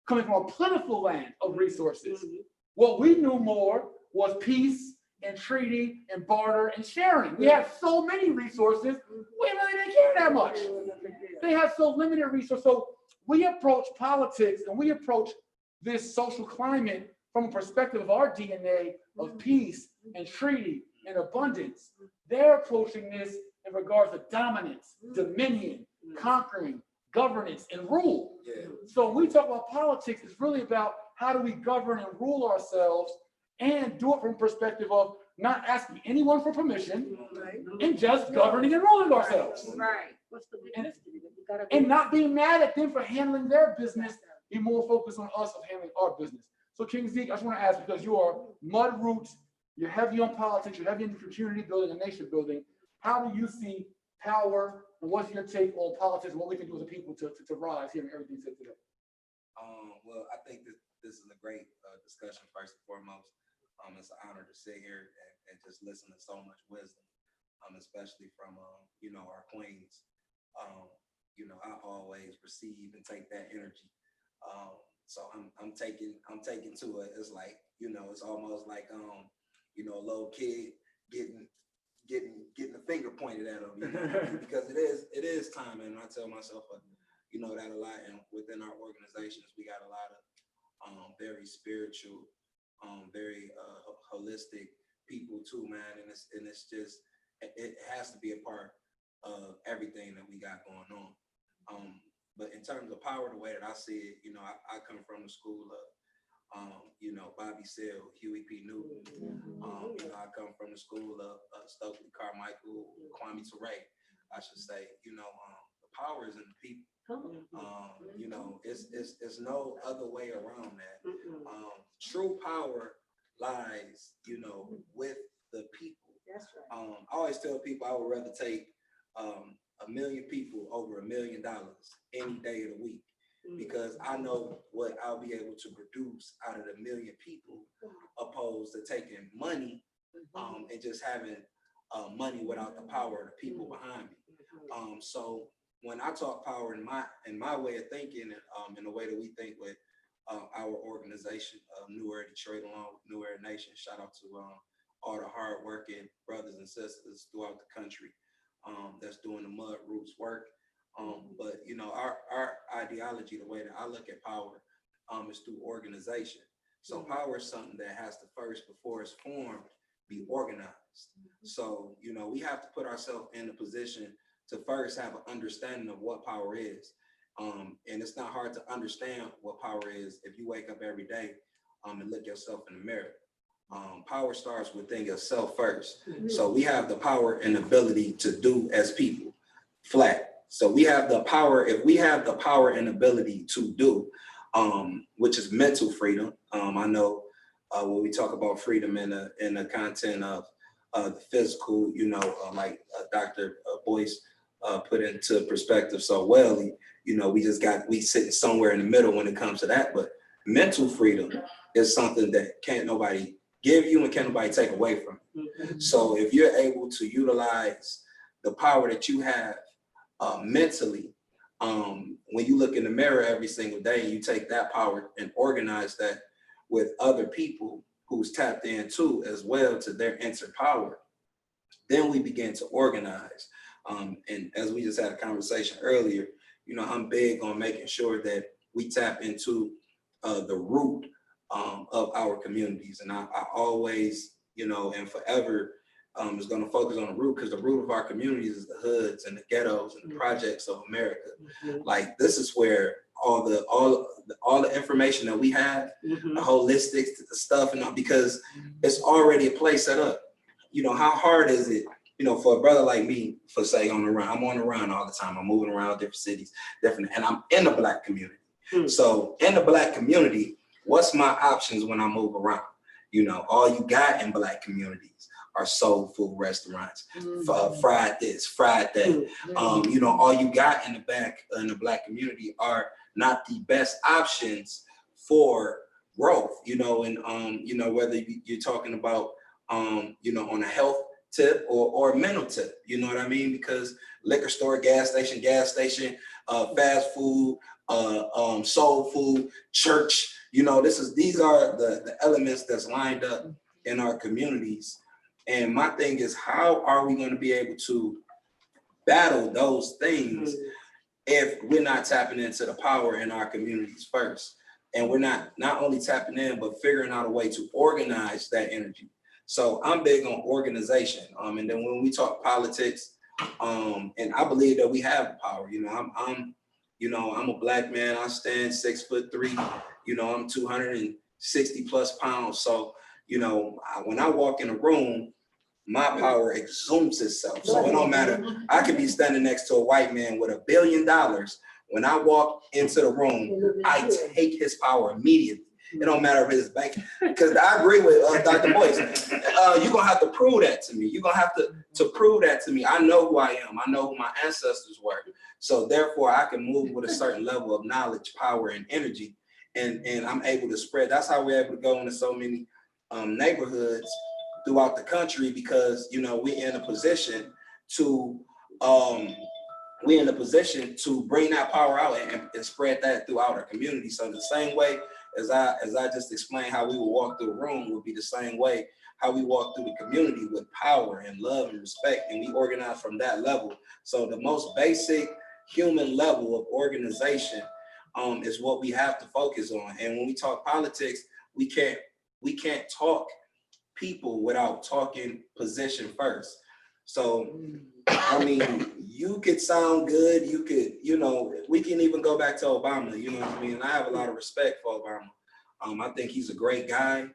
coming from a plentiful land of resources. What we knew more was peace and treaty and barter and sharing. We had so many resources, we really didn't care that much. They had so limited resources. So we approach politics and we approach this social climate from a perspective of our DNA of peace and treaty and abundance. They're approaching this in regards to dominance, dominion, conquering, governance, and rule. So when we talk about politics, it's really about how do we govern and rule ourselves and do it from a perspective of not asking anyone for permission and just governing and ruling ourselves. Right. And not being mad at them for handling their business, be more focused on us of handling our business. So King Zeke, I just want to ask, because you are mud roots, you're heavy on politics, you're heavy in community building and nation building, how do you see power, and what's your take on politics and what we can do as a people to rise here and everything said today? Well, I think that this is a great discussion, first and foremost. It's an honor to sit here and just listen to so much wisdom, especially from, our queens. I always receive and take that energy. So I'm taking to it. It's like, it's almost like, a little kid getting the finger pointed at them, because it is time. And I tell myself, that a lot. And within our organizations, we got a lot of very spiritual, very holistic people too, man. And it's just, it has to be a part of everything that we got going on. But in terms of power, the way that I see it, I come from the school of, Bobby Seale, Huey P. Newton. I come from the school of Stokely Carmichael, Kwame Ture, I should say. The power is in the people. It's no other way around that. True power lies, with the people. That's right. I always tell people I would rather take 1 million people over $1 million any day of the week, because I know what I'll be able to produce out of the 1 million people, opposed to taking money and just having money without the power of the people behind me. So when I talk power in my way of thinking, in the way that we think with our organization, New Era Detroit, along with New Era Nation, shout out to all the hardworking brothers and sisters throughout the country that's doing the mud roots work. But our ideology, the way that I look at power, is through organization. So power is something that has to first, before it's formed, be organized. So we have to put ourselves in a position to first have an understanding of what power is. And it's not hard to understand what power is if you wake up every day and look yourself in the mirror. Power starts within yourself first. So we have the power and ability to do as people, flat. So we have the power. If we have the power and ability to do, which is mental freedom. I know when we talk about freedom in the content of the physical, like Dr. Boyce put into perspective so well, we sitting somewhere in the middle when it comes to that. But mental freedom is something that can't nobody give you and can't nobody take away from you. So if you're able to utilize the power that you have mentally, when you look in the mirror every single day, you take that power and organize that with other people who's tapped in too as well to their inner power, then we begin to organize. And as we just had a conversation earlier, I'm big on making sure that we tap into the root of our communities. And I always, and forever is going to focus on the root, because the root of our communities is the hoods and the ghettos and the projects of America. Like, this is where all the information that we have, the holistics, the stuff, and all, because it's already a place set up. How hard is it, for a brother like me, for say I'm on the run all the time. I'm moving around different cities, and I'm in the Black community. So in the Black community, what's my options when I move around? All you got in Black communities are soul food restaurants, fried this, fried that. All you got in the Black community are not the best options for growth. And whether you're talking about on a health tip or mental tip. You know what I mean? Because liquor store, gas station, fast food, soul food, church, you know, these are the elements that's lined up in our communities. And my thing is, how are we going to be able to battle those things if we're not tapping into the power in our communities first? And we're not only tapping in, but figuring out a way to organize that energy. So I'm big on organization. And then when we talk politics, and I believe that we have the power. You know, I'm a Black man. I stand 6'3". You know, I'm 260 plus pounds. So, you know, when I walk in a room, my power exudes itself. So it don't matter. I could be standing next to a white man with $1 billion. When I walk into the room, I take his power immediately. It don't matter if it's bank, because I agree with Dr. Boyce. You're gonna have to prove that to me. You're gonna have to prove that to me. I know who I am. I know who my ancestors were. So therefore, I can move with a certain level of knowledge, power, and energy, and I'm able to spread. That's how we're able to go into so many neighborhoods throughout the country, because you know we're in a position to bring that power out and spread that throughout our community. So the same way as I just explained how we would walk through a room would be the same way how we walk through the community with power and love and respect, and we organize from that level. So the most basic human level of organization is what we have to focus on. And when we talk politics, we can't talk people without talking position first. So I mean, you could sound good, you could, you know, we can even go back to Obama, you know what I mean? I have a lot of respect for Obama. I think he's a great guy.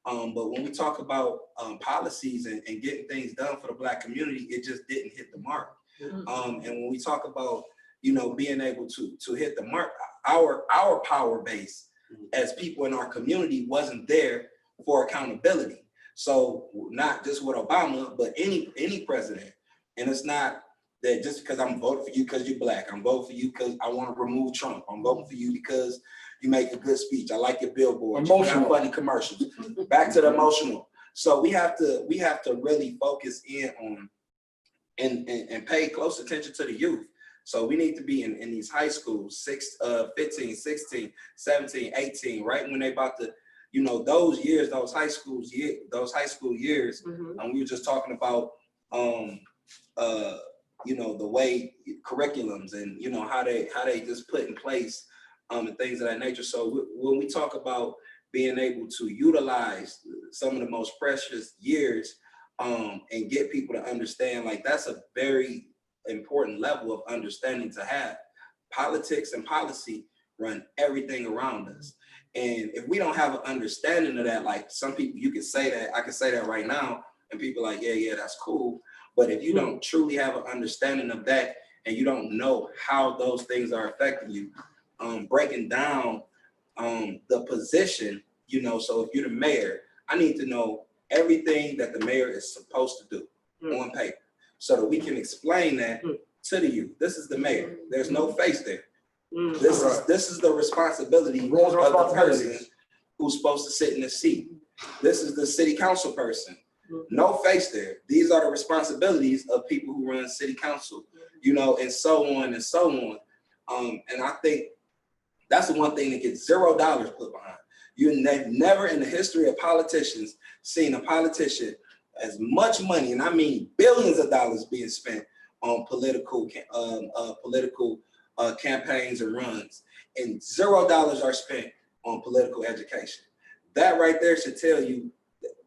But when we talk about policies and getting things done for the Black community, it just didn't hit the mark. And when we talk about, you know, being able to hit the mark, our power base as people in our community wasn't there for accountability. So not just with Obama, but any president. And it's not that just because I'm voting for you because you're Black, I'm voting for you because I want to remove Trump. I'm voting for you because you make a good speech. I like your billboard. You got funny commercials. Back to the emotional. So we have to really focus in on and pay close attention to the youth. So we need to be in these high schools, 15, 16, 17, 18, right when they about to, you know, those years, those high school years. And we were just talking about you know, the way curriculums and, you know, how they just put in place and things of that nature. So when we talk about being able to utilize some of the most precious years and get people to understand, like, that's a very important level of understanding to have. Politics and policy run everything around us. And if we don't have an understanding of that, like some people, you can say that, I can say that right now, and people are like, yeah, that's cool. But if you don't truly have an understanding of that, and you don't know how those things are affecting you, breaking down the position, you know, so if you're the mayor, I need to know everything that the mayor is supposed to do on paper, so that we can explain that to the youth. This is the mayor. There's no face there. This is the responsibility of the person who's supposed to sit in the seat. This is the city council person. No face there. These are the responsibilities of people who run city council, you know, and so on and so on. And I think that's the one thing that gets $0 put behind. You've never in the history of politicians seen a politician as much money, and I mean billions of dollars, being spent on political campaigns and runs, and $0 are spent on political education. That right there should tell you,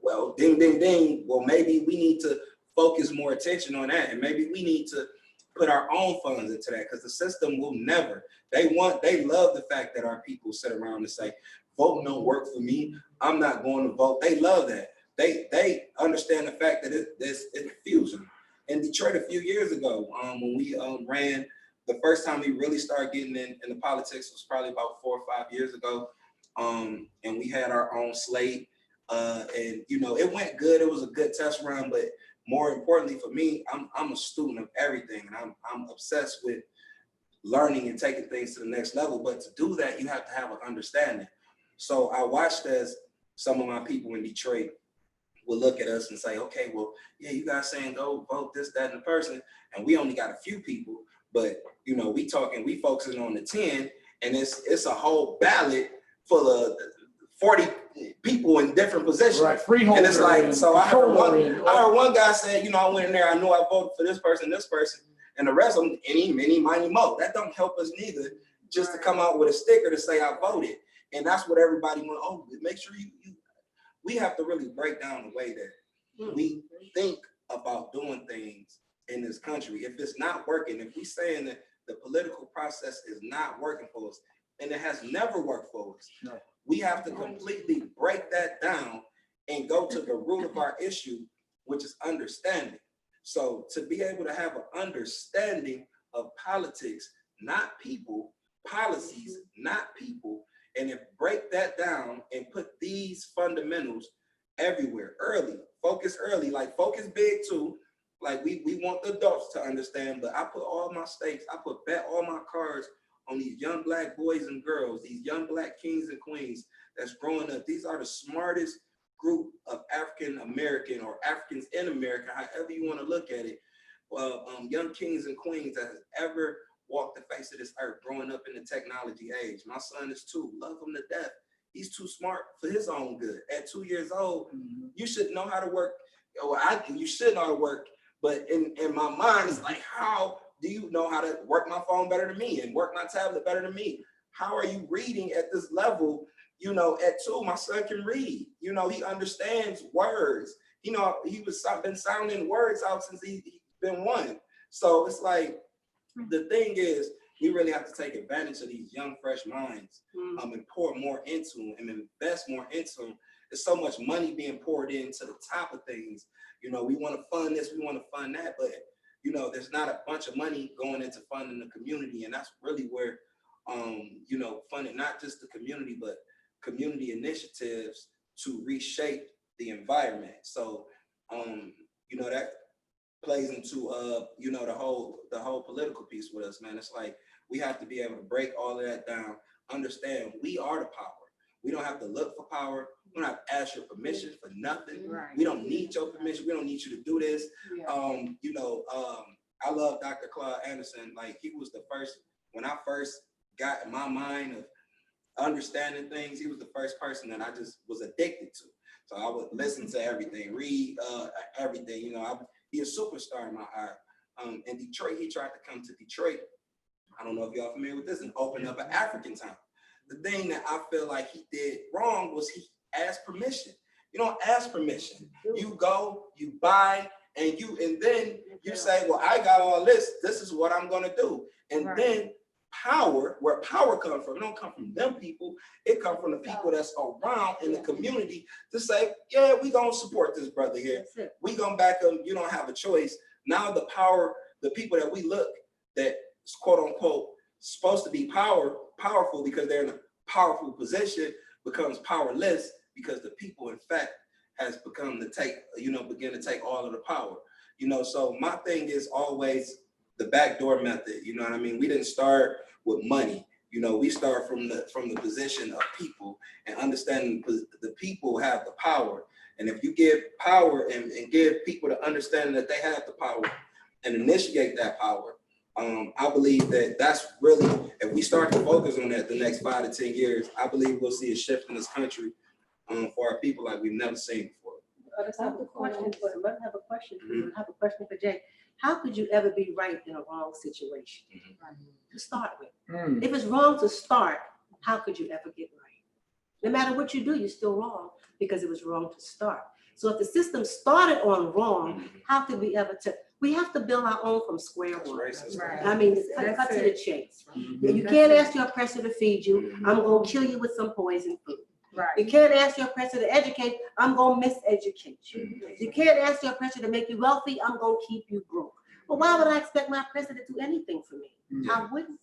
well, ding, ding, ding. Well, maybe we need to focus more attention on that. And maybe we need to put our own funds into that, because the system will never, they love the fact that our people sit around and say, voting don't work for me, I'm not going to vote. They love that. They understand the fact that it's confusion. In Detroit a few years ago, when we ran, the first time we really started getting in the politics was probably about 4 or 5 years ago. And we had our own slate. And you know, it went good. It was a good test run, but more importantly for me, I'm a student of everything, and I'm obsessed with learning and taking things to the next level. But to do that, you have to have an understanding. So I watched as some of my people in Detroit will look at us and say, okay, well, yeah, you guys saying go vote this, that, and the person, and we only got a few people, but you know, we focusing on the 10, and it's a whole ballot full of 40 people in different positions. Right, freeholder. And it's like, so I heard controller. one guy say, you know, I went in there, I knew I voted for this person, and the rest of them, any, many, miny, mo. That don't help us neither, just to come out with a sticker to say I voted. And that's what everybody want. Oh, make sure we have to really break down the way that we think about doing things in this country. If it's not working, if we saying that the political process is not working for us, and it has never worked for us, No. we have to completely break that down and go to the root of our issue, which is understanding. So to be able to have an understanding of politics, not people, policies, not people, and then break that down and put these fundamentals everywhere early, focus early, like focus big too. Like we want the adults to understand, but I put all my stakes, I bet all my cards on these young Black boys and girls, these young Black kings and queens that's growing up. These are the smartest group of African American or Africans in America, however you want to look at it, young kings and queens that has ever walked the face of this earth, growing up in the technology age. My son is 2, love him to death. He's too smart for his own good. At 2 years old, you should know how to work. You should know how to work, but in my mind, it's like, how do you know how to work my phone better than me and work my tablet better than me? How are you reading at this level? You know, at 2, my son can read. You know, he understands words. You know, been sounding words out since he's been 1. So it's like, the thing is, we really have to take advantage of these young, fresh minds and pour more into them and invest more into them. There's so much money being poured into the top of things. You know, we want to fund this, we want to fund that, but you know, there's not a bunch of money going into funding the community, and that's really where, you know, funding not just the community, but community initiatives to reshape the environment. So, you know, that plays into you know, the whole political piece with us, man. It's like we have to be able to break all of that down, understand we are the power. We don't have to look for power. We don't have to ask your permission for nothing. Right. We don't need your permission. We don't need you to do this. Yeah. You know, I love Dr. Claude Anderson. Like, he was the first, when I first got in my mind of understanding things, he was the first person that I just was addicted to. So I would listen to everything, read everything. You know, he's a superstar in my eye. In Detroit, he tried to come to Detroit. I don't know if y'all familiar with this, and open up an African town. The thing that I feel like he did wrong was he asked permission. You don't ask permission. You go, you buy, and then you say, well, I got all this. This is what I'm gonna do. And then power, where power comes from, it don't come from them people. It comes from the people that's around in the community to say, yeah, we gonna support this brother here. We gonna back him. You don't have a choice. Now the power, the people that we look that quote unquote supposed to be powerful because they're in a powerful position becomes powerless because the people in fact has become begin to take all of the power. You know, so my thing is always the backdoor method. You know what I mean? We didn't start with money. You know, we start from the position of people and understanding the people have the power. And if you give power and give people the understanding that they have the power and initiate that power, I believe that that's really, if we start to focus on that the next 5 to 10 years, I believe we'll see a shift in this country for our people like we've never seen before. I just have a question for you. I have a question for you. I have a question for Jay. How could you ever be right in a wrong situation to start with? If it's wrong to start, how could you ever get right? No matter what you do, you're still wrong because it was wrong to start. So if the system started on wrong, how could we ever we have to build our own from square one. Right. I mean, cut to the chase. You can't ask your oppressor to feed you. I'm gonna kill you with some poison food. Right. You can't ask your oppressor to educate. I'm gonna miseducate you. You can't ask your oppressor to make you wealthy. I'm gonna keep you broke. But why would I expect my oppressor to do anything for me? I wouldn't.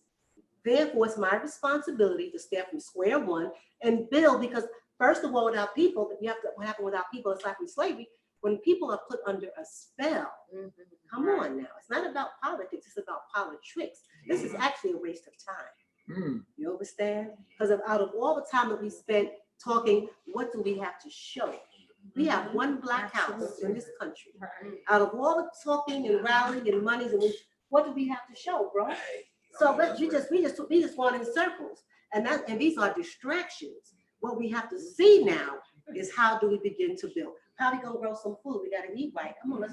Therefore, it's my responsibility to start from square one and build, because first of all, without people, what happened without people aside from slavery, when people are put under a spell, come on now, it's not about politics, it's about politics. This is actually a waste of time. You understand? Because out of all the time that we spent talking, what do we have to show? We have one black house in this country. Out of all the talking and rallying and monies, and what do we have to show, bro? So but we just want in circles, and these are distractions. What we have to see now is how do we begin to build? How we gonna grow some food? We gotta eat right. Come on,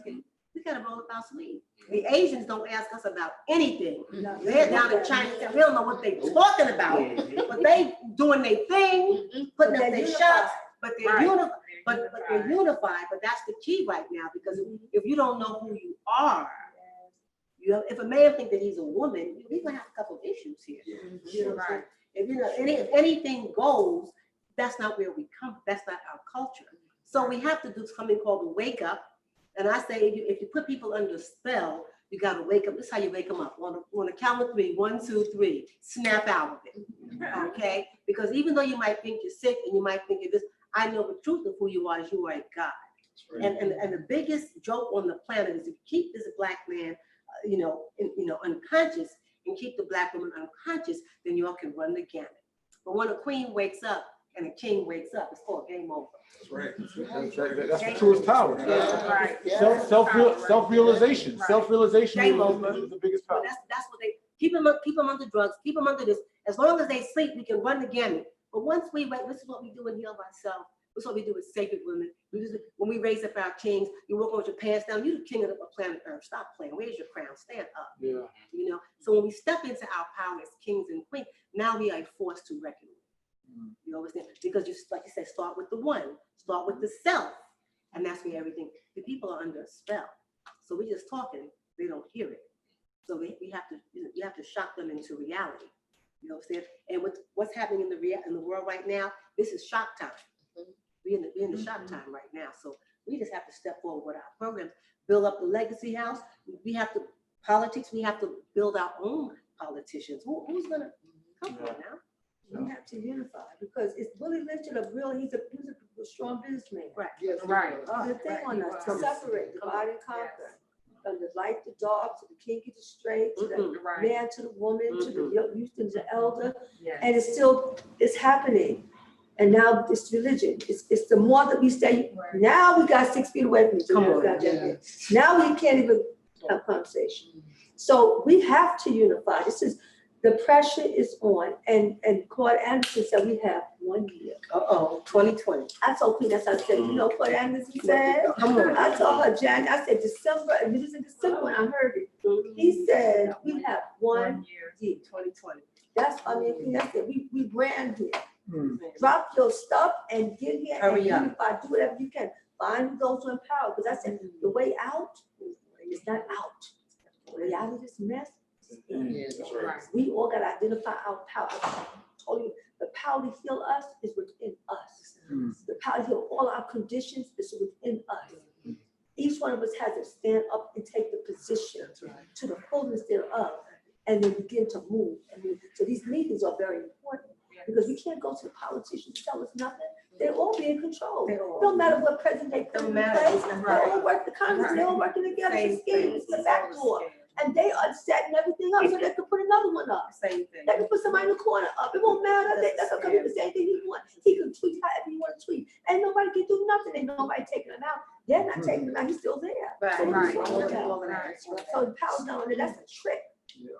we gotta roll about some meat. The Asians don't ask us about anything. They're down in China, we don't know what they're talking about, but they doing their thing, putting up their shots, but they're unified. But they're unified. But that's the key right now, because if you don't know who you are, you know, if a man think that he's a woman, we're gonna have a couple of issues here. You know what I'm saying? If you know if anything goes, that's not where we come. That's not our culture. So we have to do something called a wake up. And I say, if you put people under a spell, you got to wake up. This is how you wake them up. On a count of 3, 1, 2, 3, snap out of it. Okay? Because even though you might think you're sick and you might think of this, I know the truth of who you are is you are a God. And the biggest joke on the planet is to keep this black man, unconscious, and keep the black woman unconscious, then you all can run the gamut. But when a queen wakes up and a king wakes up, it's called game over. That's right. That's the truest power. Self-realization. Self-realization is the biggest power. That's what they keep them under drugs, keep them under this. As long as they sleep, we can run the gamut. But once we wake, this is what we do and heal ourselves. This is what we do with sacred women. When we raise up our kings, you walk on with your pants down. You're the king of the planet Earth. Stop playing. Where's your crown? Stand up. Yeah. You know. So when we step into our power as kings and queens, now we are forced to reckon. You understand? Because you, like you said, start with the one, start with the self, and that's where everything. The people are under a spell, so we're just talking; they don't hear it. So you have to shock them into reality. You understand? And with what's happening in the world right now, this is shock time. We're in the shock time right now. So we just have to step forward with our programs, build up the legacy house. We have to politics. We have to build our own politicians. Who's gonna come from now? We have to unify, because it's Willie Lynch he's a strong businessman. Right. Yes, right. The thing on us to separate, divide and conquer, from the light to dark, to the kinky to straight, to the man to the woman, to the youth to the elder, and it's happening. And now it's religion. It's the more that we stay. Now we got 6 feet away from each other. Now we can't even have conversation. So we have to unify. The pressure is on, and Claude Anderson said we have 1 year. 2020. I told Queen, that's what I said. You know what Anderson said? I told her, Jan, I said December, and it was in December when I heard it. He said we have 1 year. 2020. That's, I mean, Queen, I said we ran here. Drop your stuff and get here and unify. Do whatever you can. Find those who empower. Because I said the way out is not out. The way out of this mess. We all got to identify our power. I told you, the power to heal us is within us. The power to heal all our conditions is within us. Each one of us has to stand up and take the position to the fullness thereof, and then begin to move. So these meetings are very important, because we can't go to the politicians to tell us nothing. They all be in control. No matter what president they put in place, they all work the Congress, they all working together to scheme. It's the back door. And they are setting everything up so they can put another one up. Same thing. They can put somebody in the corner up. It won't matter. That's gonna come in the same thing he wants. He can tweet however he want to tweet. And nobody can do nothing. Ain't nobody taking him out. They're not taking him out. He's still there. So the power's not on there. That's a trick.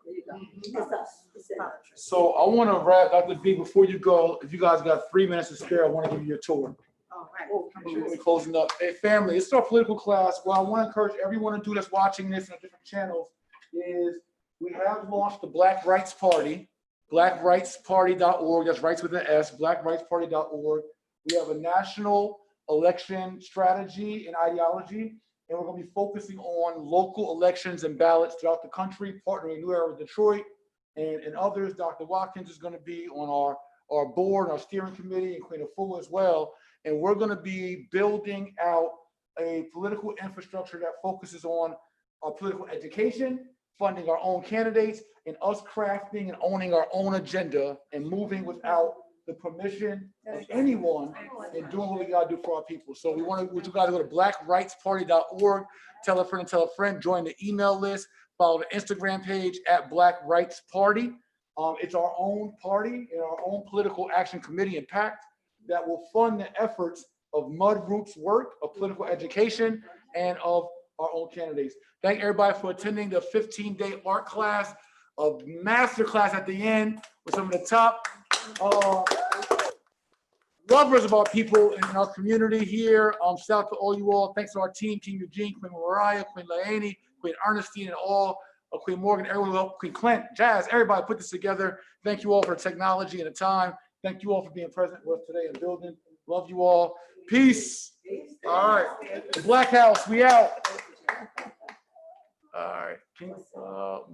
It's us. It's us. So I want to wrap, Dr. B, before you go, if you guys got 3 minutes to spare, I want to give you a tour. All right. We're closing up. Hey, family, it's our political class. What I want to encourage everyone to do that's watching this on different channels is we have launched the Black Rights Party, blackrightsparty.org. That's rights with an S, blackrightsparty.org. We have a national election strategy and ideology, and we're going to be focusing on local elections and ballots throughout the country, partnering New Era with Detroit and others. Dr. Watkins is going to be on our board, our steering committee, and Queen Afua as well. And we're going to be building out a political infrastructure that focuses on our political education, funding our own candidates, and us crafting and owning our own agenda and moving without the permission of anyone and doing what we got to do for our people. So we want you guys to go to blackrightsparty.org, tell a friend and tell a friend, join the email list, follow the Instagram page at Black Rights Party. It's our own party and our own political action committee and pact that will fund the efforts of Mud Roots work, of political education, and of our own candidates. Thank everybody for attending the 15-day art class, a master class at the end with some of the top lovers of our people in our community here. Shout out to all you all. Thanks to our team, King Eugene, Queen Mariah, Queen Laaney, Queen Ernestine, and all of Queen Morgan, everyone helped, Queen Clint, Jazz, everybody put this together. Thank you all for the technology and the time. Thank you all for being present with us today in the building. Love you all. Peace. All right. The Black House, we out. All right. More